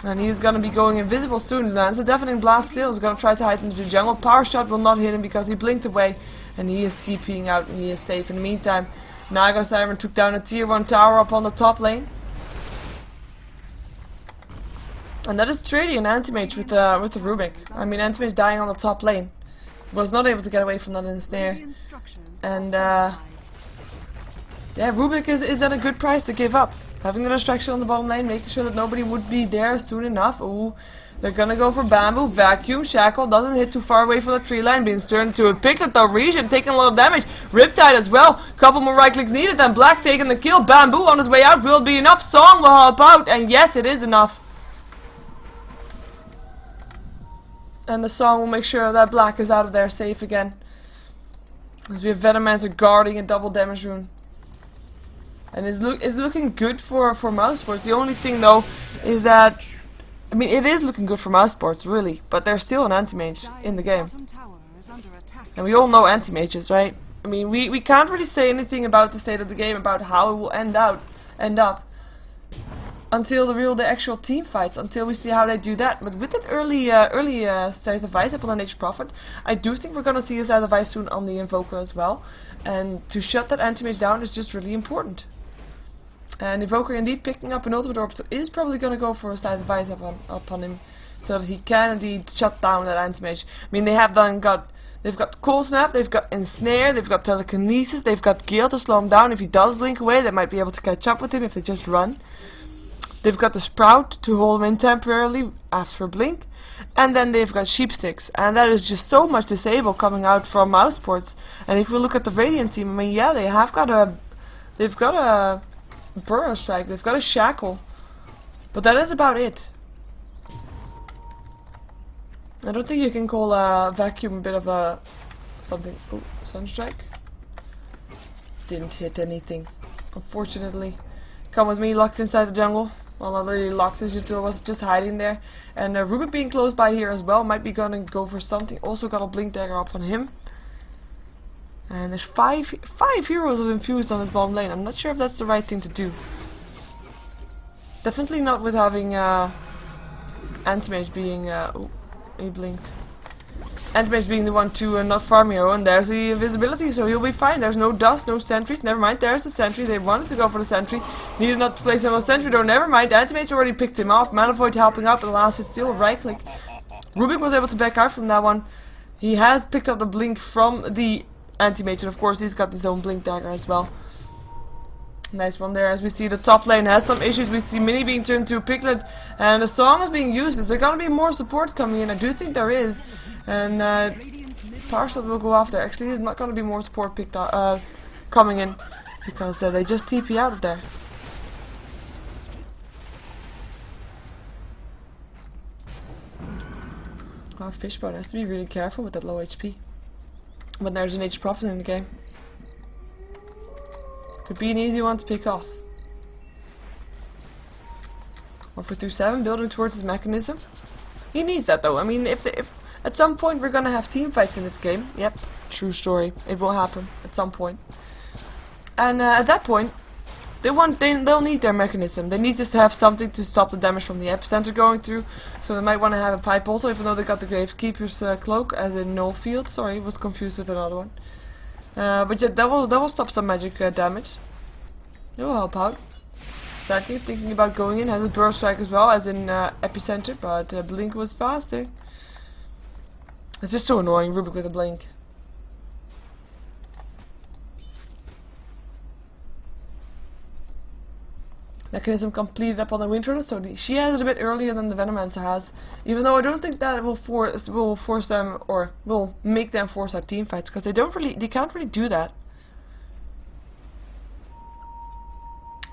And he's gonna be going invisible soon. Lands a deafening blast still. He's gonna try to hide into the jungle. Power shot will not hit him because he blinked away. And he is TPing out and he is safe. In the meantime, Naga Siren took down a tier 1 tower up on the top lane. And that is Trady and Anti-Mage with the Rubik. I mean, Anti-Mage dying on the top lane. Was not able to get away from that in the snare. And yeah, Rubik is at a good price to give up. Having the distraction on the bottom lane, making sure that nobody would be there soon enough. Ooh, they're gonna go for Bamboo. Vacuum, Shackle, doesn't hit too far away from the tree line. Being turned into a piglet though. Region taking a lot of damage. Riptide as well. Couple more right clicks needed. And Black taking the kill. Bamboo on his way out will be enough. Song will help out. And yes, it is enough. And the Song will make sure that Black is out of there safe again. As we have Venomancer guarding a double damage rune. And it's looking good for Mouse Sports. The only thing though is that, I mean, it is looking good for Mouse Sports really, but there's still an anti-mage in the game. And we all know anti-mages, right? I mean, we can't really say anything about the state of the game, about how it will end up until the actual team fights, until we see how they do that. But with that early Scythe of Ice up on the Nature's Prophet, I do think we're gonna see a Scythe of Ice soon on the Invoker as well. And to shut that anti-mage down is just really important. And Invoker indeed picking up an ultimate orb, so is probably gonna go for a Scythe of Ice upon him, so that he can indeed shut down that anti-mage. I mean, they've got Cold Snap, they've got Ensnare, they've got Telekinesis, they've got Gale to slow him down. If he does blink away, they might be able to catch up with him if they just run. They've got the Sprout to hold him in temporarily after a blink. And then they've got Sheep Sticks. And that is just so much disable coming out from Mouse Sports. And if we look at the Radiant team, I mean, yeah, they've got a Burrow Strike, they've got a Shackle. But that is about it. I don't think you can call a Vacuum a bit of a something. Oh, Sunstrike. Didn't hit anything, unfortunately. Come with me, locked inside the jungle. Well, not really locked, was just hiding there. And Rubik being close by here as well, might be gonna go for something. Also got a Blink Dagger up on him. And there's five heroes of Infused on his bottom lane. I'm not sure if that's the right thing to do. Definitely not with having Anti-Mage being oh, he blinked. Anti-Mage being the one to not farm hero, and there's the invisibility, so he'll be fine. There's no dust, no sentries, never mind, there's the sentry. They wanted to go for the sentry, needed not to place him on sentry though, never mind. Anti-Mage already picked him off. Manifold helping out, but the last hit still a right click. Rubik was able to back out from that one. He has picked up the blink from the Anti-Mage, and of course he's got his own Blink Dagger as well. Nice one there. As we see, the top lane has some issues. We see Mini being turned to a Piglet, and the Song is being used. Is there gonna be more support coming in? I do think there is. And Parcel will go off there. Actually, there's not gonna be more support picked up coming in, because they just TP out of there. Oh, Fishbone has to be really careful with that low HP when there's an Nature's Prophet in the game. Could be an easy one to pick off. 1-4-2-7, building towards his mechanism. He needs that though. I mean, if at some point we're gonna have team fights in this game, yep, true story. It will happen at some point. And at that point, they'll need their mechanism. They need just to have something to stop the damage from the epicenter going through. So they might want to have a pipe also, even though they got the Gravekeeper's cloak, as in no field. Sorry, was confused with another one. But yeah, that will stop some magic damage. It will help out. Sadly, thinking about going in, has a burst strike as well, as in epicenter, but blink was faster. It's just so annoying, Rubik with a blink. mechanism completed upon the Windrunner, so she has it a bit earlier than the Venomancer has. Even though I don't think that it will force them, or will make them force out team fights, because they can't really do that.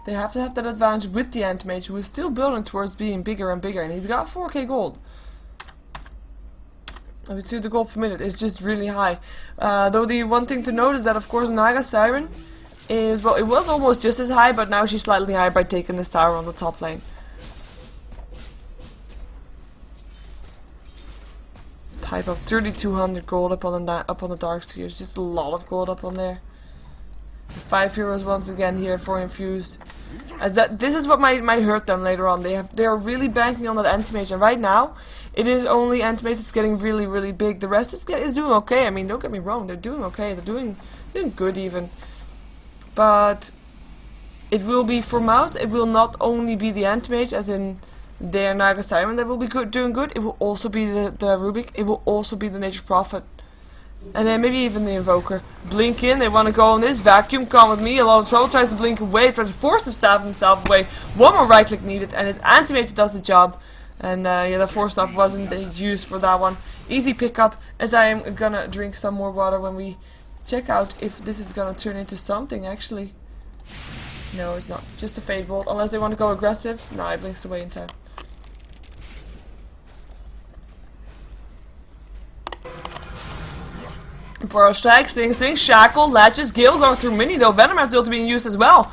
They have to have that advantage with the Anti-Mage, who is still building towards being bigger and bigger, and he's got 4k gold. Obviously the gold per minute is just really high. Though the one thing to note is that of course Naga Siren is, well, it was almost just as high, but now she's slightly higher by taking this tower on the top lane. Pipe up 3200 gold up on the Darkseer. It's just a lot of gold up on there. 5 heroes once again here for Infused. As this is what might hurt them later on. They are really banking on that Anti-Mage, and right now it is only Anti-Mage that's getting really big. The rest is doing okay. I mean, don't get me wrong, they're doing okay. They're doing good even. But it will be for Mouz. It will not only be the Anti-Mage, as in their Naga Siren, that will be doing good. It will also be the Rubik. It will also be the Nature's Prophet. And then maybe even the Invoker. Blink in, they want to go on this vacuum, come with me, a lot of trouble, tries to blink away, tries to force himself away. One more right click needed, and it's Anti-Mage that does the job. And yeah, the force stuff wasn't used for that one. Easy pickup, as I am gonna drink some more water when we check out if this is gonna turn into something actually. No, it's not. Just a Fade Bolt, unless they want to go aggressive. No, it blinks away in time. Burrow Strike, Sing Sing, Shackle, Latches, Gale going through Mini though. Venomancer's ulti being used as well.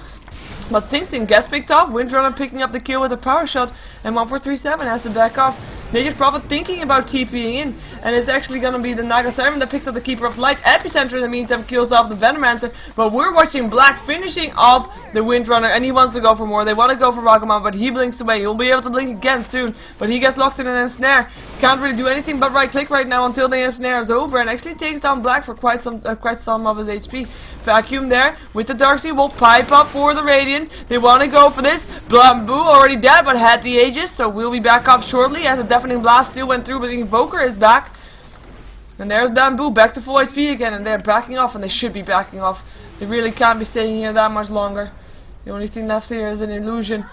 But Sing Sing gets picked off. Windrunner picking up the kill with a power shot, and 1437 has to back off. Nature's Prophet thinking about TPing in, and it's actually going to be the Naga Siren that picks up the Keeper of Light. Epicenter in the meantime kills off the Venomancer, but we're watching Black finishing off the Windrunner, and he wants to go for more. They want to go for Wagamama, but he blinks away. He'll be able to blink again soon, but he gets locked in an ensnare. Can't really do anything but right click right now until the ensnare is over, and actually takes down Black for quite some of his HP. Vacuum there with the Darkseer will pipe up for the Radiant. They want to go for this. Bamboo already dead, but had the Aegis, so we'll be back up shortly as a Deafening Blast still went through, but the Invoker is back. And there's Bamboo back to full HP again, and they're backing off, and they should be backing off. They really can't be staying here that much longer. The only thing left here is an illusion.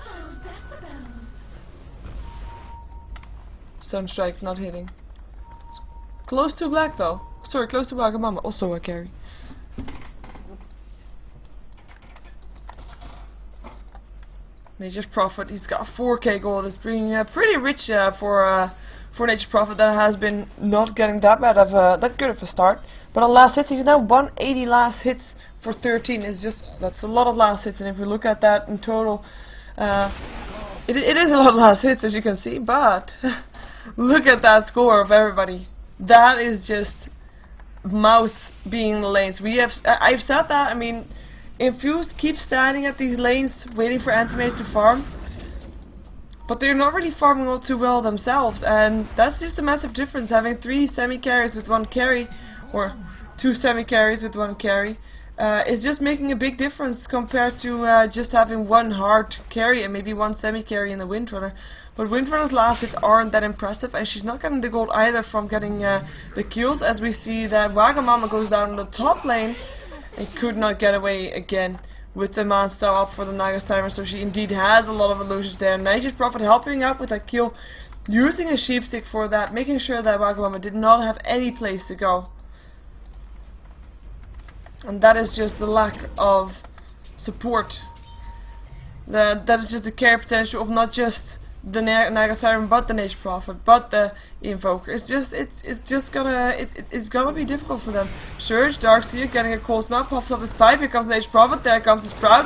Sunstrike not hitting. It's close to Black though. Sorry, close to Wagamama. Also a carry. Nature's Prophet, he's got 4k gold. It's being pretty rich for Nature's Prophet that has been not getting that good of a start. But on last hits, he's now 180 last hits for 13. That's a lot of last hits, and if we look at that in total, it is a lot of last hits as you can see. But look at that score of everybody. That is just Mouz being in the lanes. I've said that. I mean, Infused keeps standing at these lanes waiting for Anti-Mage to farm, but they're not really farming all too well themselves, and that's just a massive difference. Having 3 semi-carries with 1 carry, or 2 semi-carries with 1 carry, is just making a big difference compared to just having 1 hard carry and maybe 1 semi-carry in the Windrunner. But Windrunner's last hits aren't that impressive, and she's not getting the gold either from getting the kills, as we see that Wagamama goes down in the top lane and could not get away again with the monster up for the Naga Siren, so she indeed has a lot of illusions there. Nature's Prophet helping out with that kill, using a sheep stick for that, making sure that Wagamama did not have any place to go. And that is just the lack of support. That is just the care potential of not just the Naga Siren, but the Nature's Prophet, but the Invoker. It's gonna be difficult for them. Surge, Darkseer getting a cold snap, pops up his pipe, here comes the Nature's Prophet, there comes his Sprout.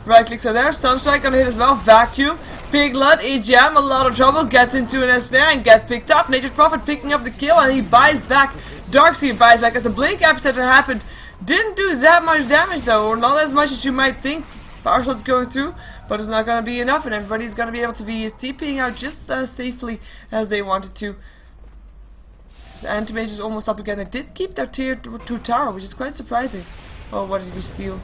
Right clicks are there, Sunstrike gonna hit as well, Vacuum, Big Lud, EGM, a lot of trouble, gets into an ensnare and gets picked up. Nature's Prophet picking up the kill, and he buys back. Darkseer buys back as the blink epicenter happened. Didn't do that much damage though, or not as much as you might think. Power shots going through, but it's not going to be enough, and everybody's going to be able to be TPing out just as safely as they wanted to. The Anti-Mage is almost up again. They did keep their tier 2 tower, which is quite surprising. Oh, what did he steal?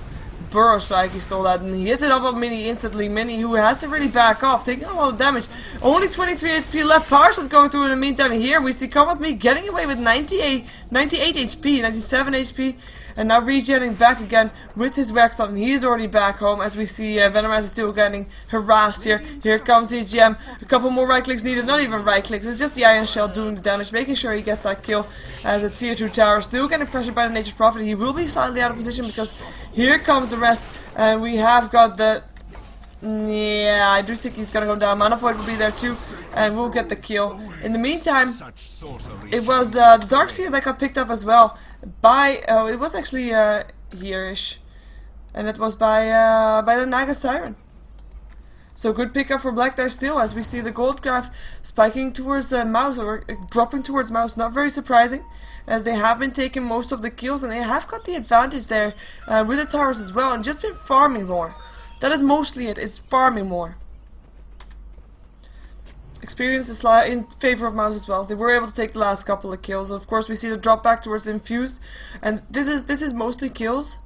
Burrow Strike, he stole that, and he hits it up on Mini instantly. Mini, who has to really back off, taking a lot of damage. Only 23 HP left. Power shot going through in the meantime. Here we see Come With Me getting away with 98 HP, 97 HP. and now regenerating back again with his Rex on. He is already back home, as we see Venomaz is still getting harassed here. Here comes the gem. A couple more right clicks needed, not even right clicks, it's just the Iron Shell doing the damage, making sure he gets that kill, as a tier 2 tower still getting pressured by the Nature's Prophet. He will be slightly out of position because here comes the rest, and we have got the... yeah, I do think he's gonna go down. Mana Void will be there too, and we'll get the kill. In the meantime, it was the Darkseer that got picked up as well by, it was actually here-ish, and it was by the Naga Siren. So good pickup for Black there still, as we see the gold graph spiking towards Mouz, or dropping towards Mouz. Not very surprising, as they have been taking most of the kills, and they have got the advantage there with the towers as well, and just been farming more. That is mostly it, it's farming more. Experience is in favor of Mouz as well. They were able to take the last couple of kills. Of course, we see the drop back towards Infused, and this is mostly kills,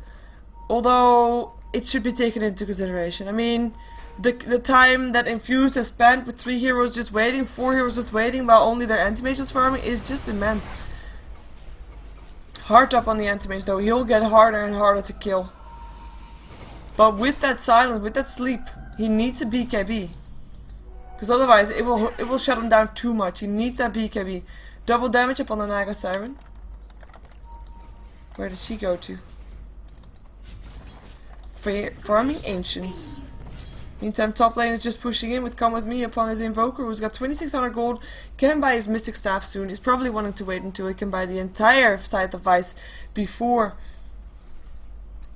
although it should be taken into consideration. I mean, the time that Infused has spent with 3 heroes just waiting, 4 heroes just waiting, while only their anti-mage was farming, is just immense. Hard up on the anti-mage though, he'll get harder and harder to kill. But with that silence, with that sleep, he needs a BKB. Because otherwise it will shut him down too much. He needs that BKB. Double damage up on the Naga Siren. Where did she go to? Farming Ancients. Meantime, top lane is just pushing in with Come With Me upon his Invoker, who's got 2600 gold, can buy his Mystic Staff soon. He's probably wanting to wait until he can buy the entire Scythe of Ice before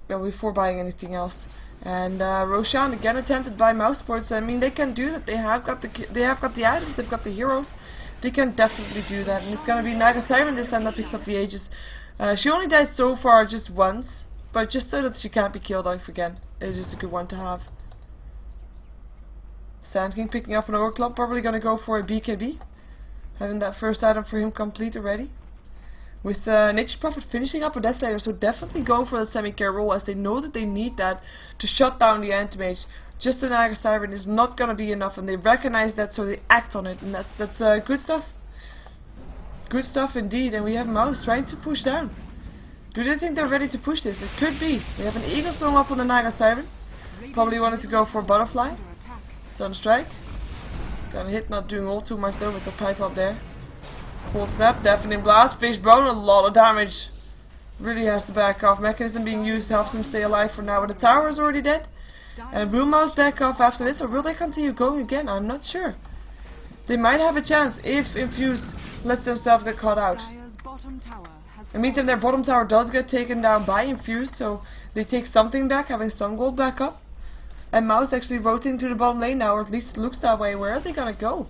buying anything else. And Roshan again attempted by mouse ports. I mean, they can do that. They have got the items. They've got the heroes. They can definitely do that. And it's gonna be Naga Siren this time that picks up the Aegis. She only died so far just once, but just so that she can't be killed off again is just a good one to have. Sand King picking up an Overclock, probably gonna go for a BKB, having that first item for him complete already. With Nature's Prophet finishing up a Desolator, so definitely go for the semi-care role, as they know that they need that to shut down the anti-mage. Just the Naga Siren is not gonna be enough, and they recognize that, so they act on it, and that's good stuff. Good stuff indeed. And we have Mouz trying to push down. Do they think they're ready to push this? It could be. They have an Eagle Storm up on the Naga Siren. Probably wanted to go for Butterfly. Sunstrike. Got a hit, not doing all too much though with the pipe up there. Cold Snap, Deafening Blast, Fishbone, a lot of damage. Really has to back off. Mechanism being used helps him stay alive for now, but the tower is already dead. And will Mouz back off after this, or will they continue going again? I'm not sure. They might have a chance if Infused lets themselves get caught out. In the meantime, their bottom tower does get taken down by Infused, so they take something back, having some gold back up. And Mouz actually rotating to the bottom lane now, or at least it looks that way. Where are they gonna go?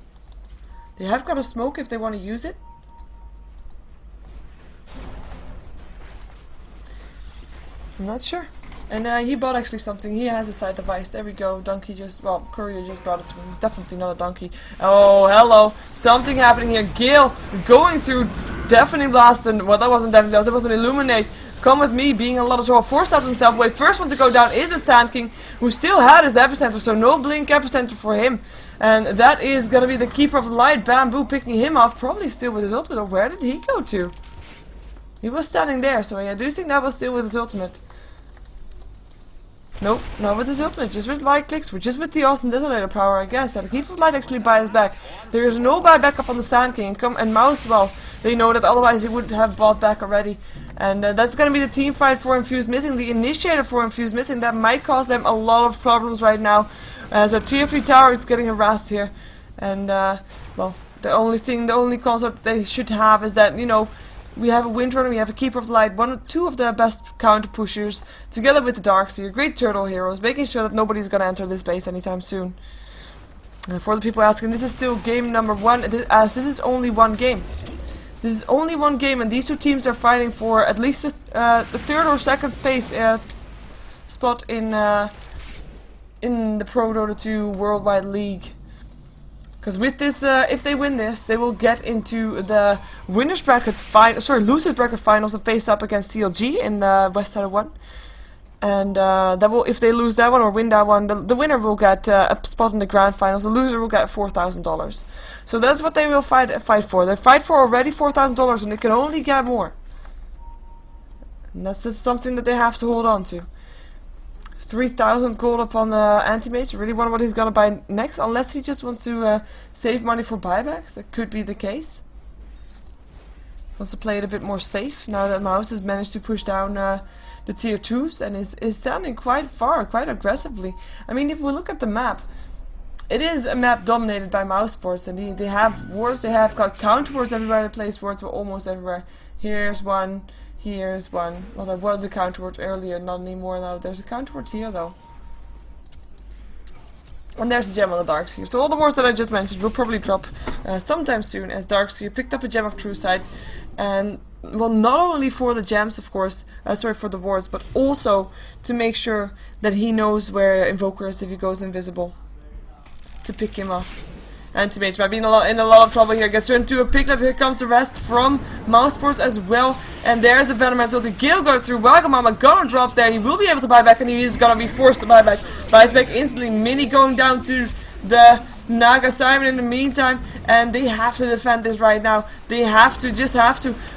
They have got a smoke if they want to use it. I'm not sure. And he bought actually something. He has a side device. There we go. Donkey just, well, Courier just brought it to him. It's definitely not a donkey. Oh, hello. Something happening here. Gale going through Deafening Blast, and, well, that wasn't Deafening Blast, that was an Illuminate. Come With Me, being a lot of trouble, forced out himself away. First one to go down is the Sand King, who still had his epicenter, so no blink epicenter for him. And that is gonna be the Keeper of the Light, Bamboo, picking him off, probably still with his ultimate. Or where did he go to? He was standing there, so I do think that was still with his ultimate. Nope, not with his ultimate, just with light clicks, just with the awesome Desolator power, I guess. And Keeper of the Light actually buys back. There is no buyback up on the Sand King, and Mouz, well, they know that otherwise he would have bought back already. And that's going to be the team fight for Infused missing, the initiator for Infused missing. That might cause them a lot of problems right now, as a tier 3 tower is getting harassed here. And, well, the only concept they should have is that, you know, we have a Windrunner, we have a Keeper of the Light, two of the best counter pushers, together with the Darkseer, great turtle heroes, making sure that nobody's going to enter this base anytime soon. For the people asking, this is still game number 1, as this is only one game. This is only one game, and these two teams are fighting for at least the third or second space spot in the ProDota2 Worldwide League. Because with this, if they win this, they will get into the losers bracket finals and face up against CLG in the West Side of 1. And that will, if they lose that one or win that one, the winner will get a spot in the grand finals. The loser will get $4,000. So that's what they will fight for. They fight for already $4,000, and they can only get more. And that's just something that they have to hold on to. 3,000 gold upon the anti-mage. I really wonder what he's gonna buy next, unless he just wants to save money for buybacks. That could be the case. Wants to play it a bit more safe now that Mouz has managed to push down the tier 2s and is standing quite far, quite aggressively. I mean, if we look at the map, it is a map dominated by Mouz sports, and they have wards, they have got counter wards everywhere. They place wards almost everywhere. Here's one, here's one. Well, there was a counter ward earlier, not anymore now. There's a counter ward here though. And there's a gem on the Darkseer. So all the wards that I just mentioned will probably drop sometime soon, as Darkseer picked up a gem of True Sight. And, well, not only for the gems, of course, sorry, for the wards, but also to make sure that he knows where Invoker is if he goes invisible, to pick him off. Anti-mage might be in a lot of trouble here. Gets turned into a piglet. Here comes the rest from Mouz sports as well. And there's the Venom so the Gale goes through. Welcome Mama gonna drop there. He will be able to buy back, and he is gonna be forced to buy back. Buys back instantly. Mini going down to the Naga Simon in the meantime, and they have to defend this right now. They have to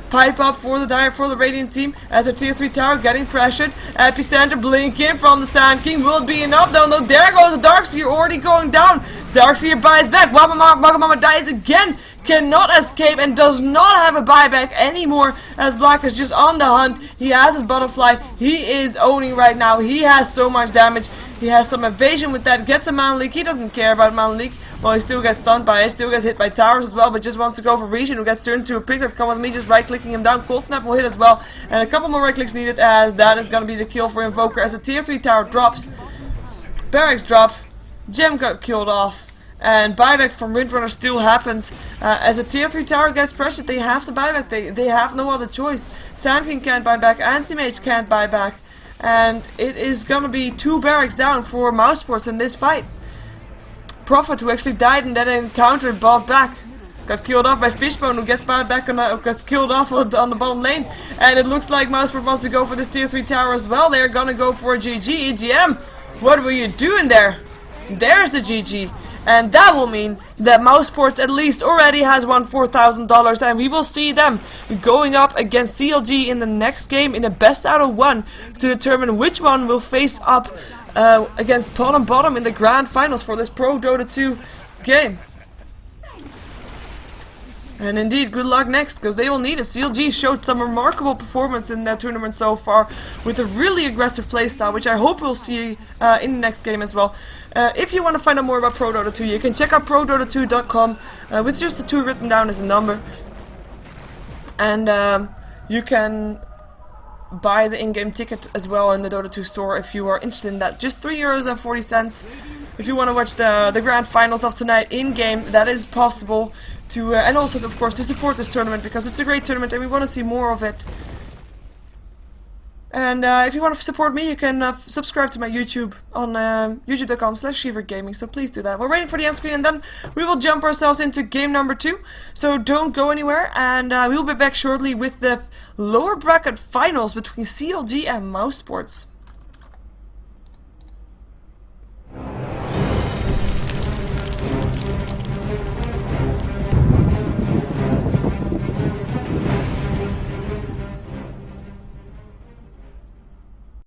pipe up for the Radiant team as a tier 3 tower getting pressured. Epicenter blinking from the Sand King will be enough though. No, there goes the Darkseer already going down. Darkseer buys back. Wagamama dies again. Cannot escape and does not have a buyback anymore, as Black is just on the hunt. He has his butterfly. He is owning right now. He has so much damage. He has some evasion with that. Gets a mana leak. He doesn't care about mana leak. Well, he still gets stunned by it. Still gets hit by towers as well, but just wants to go for Regen, who gets turned into a piglet. Come with me, just right-clicking him down. Cold Snap will hit as well. And a couple more right-clicks needed, as that is going to be the kill for Invoker. As the tier 3 tower drops. Barracks drop. Gem got killed off. And buyback from Windrunner still happens. As a tier 3 tower gets pressured, they have to buy back. They have no other choice. Sand King can't buy back. Anti-Mage can't buy back. And it is gonna be 2 barracks down for Mouz sports in this fight. Prophet, who actually died in that encounter, bought back. Got killed off by Fishbone, who gets bought back gets killed off on the bottom lane. And it looks like Mouz sports wants to go for this tier 3 tower as well. They're gonna go for a GG. EGM, what were you doing there? There's the GG. And that will mean that Mouz sports at least already has won $4,000, and we will see them going up against CLG in the next game in a best out of 1 to determine which one will face up against bottom in the grand finals for this ProDota2 game. And indeed, good luck next, because they will need it. CLG showed some remarkable performance in that tournament so far, with a really aggressive playstyle, which I hope we'll see in the next game as well. If you want to find out more about ProDota2, you can check out ProDota2.com, with just the 2 written down as a number. And you can buy the in-game ticket as well in the Dota 2 store if you are interested in that. Just €3.40. If you want to watch the grand finals of tonight in-game, that is possible. And also, of course, to support this tournament, because it's a great tournament and we want to see more of it. And if you want to support me, you can subscribe to my YouTube on youtube.com/SheeverGaming, so please do that. We're waiting for the end screen, and then we will jump ourselves into game number 2. So don't go anywhere, and we will be back shortly with the lower bracket finals between CLG and Mouz sports.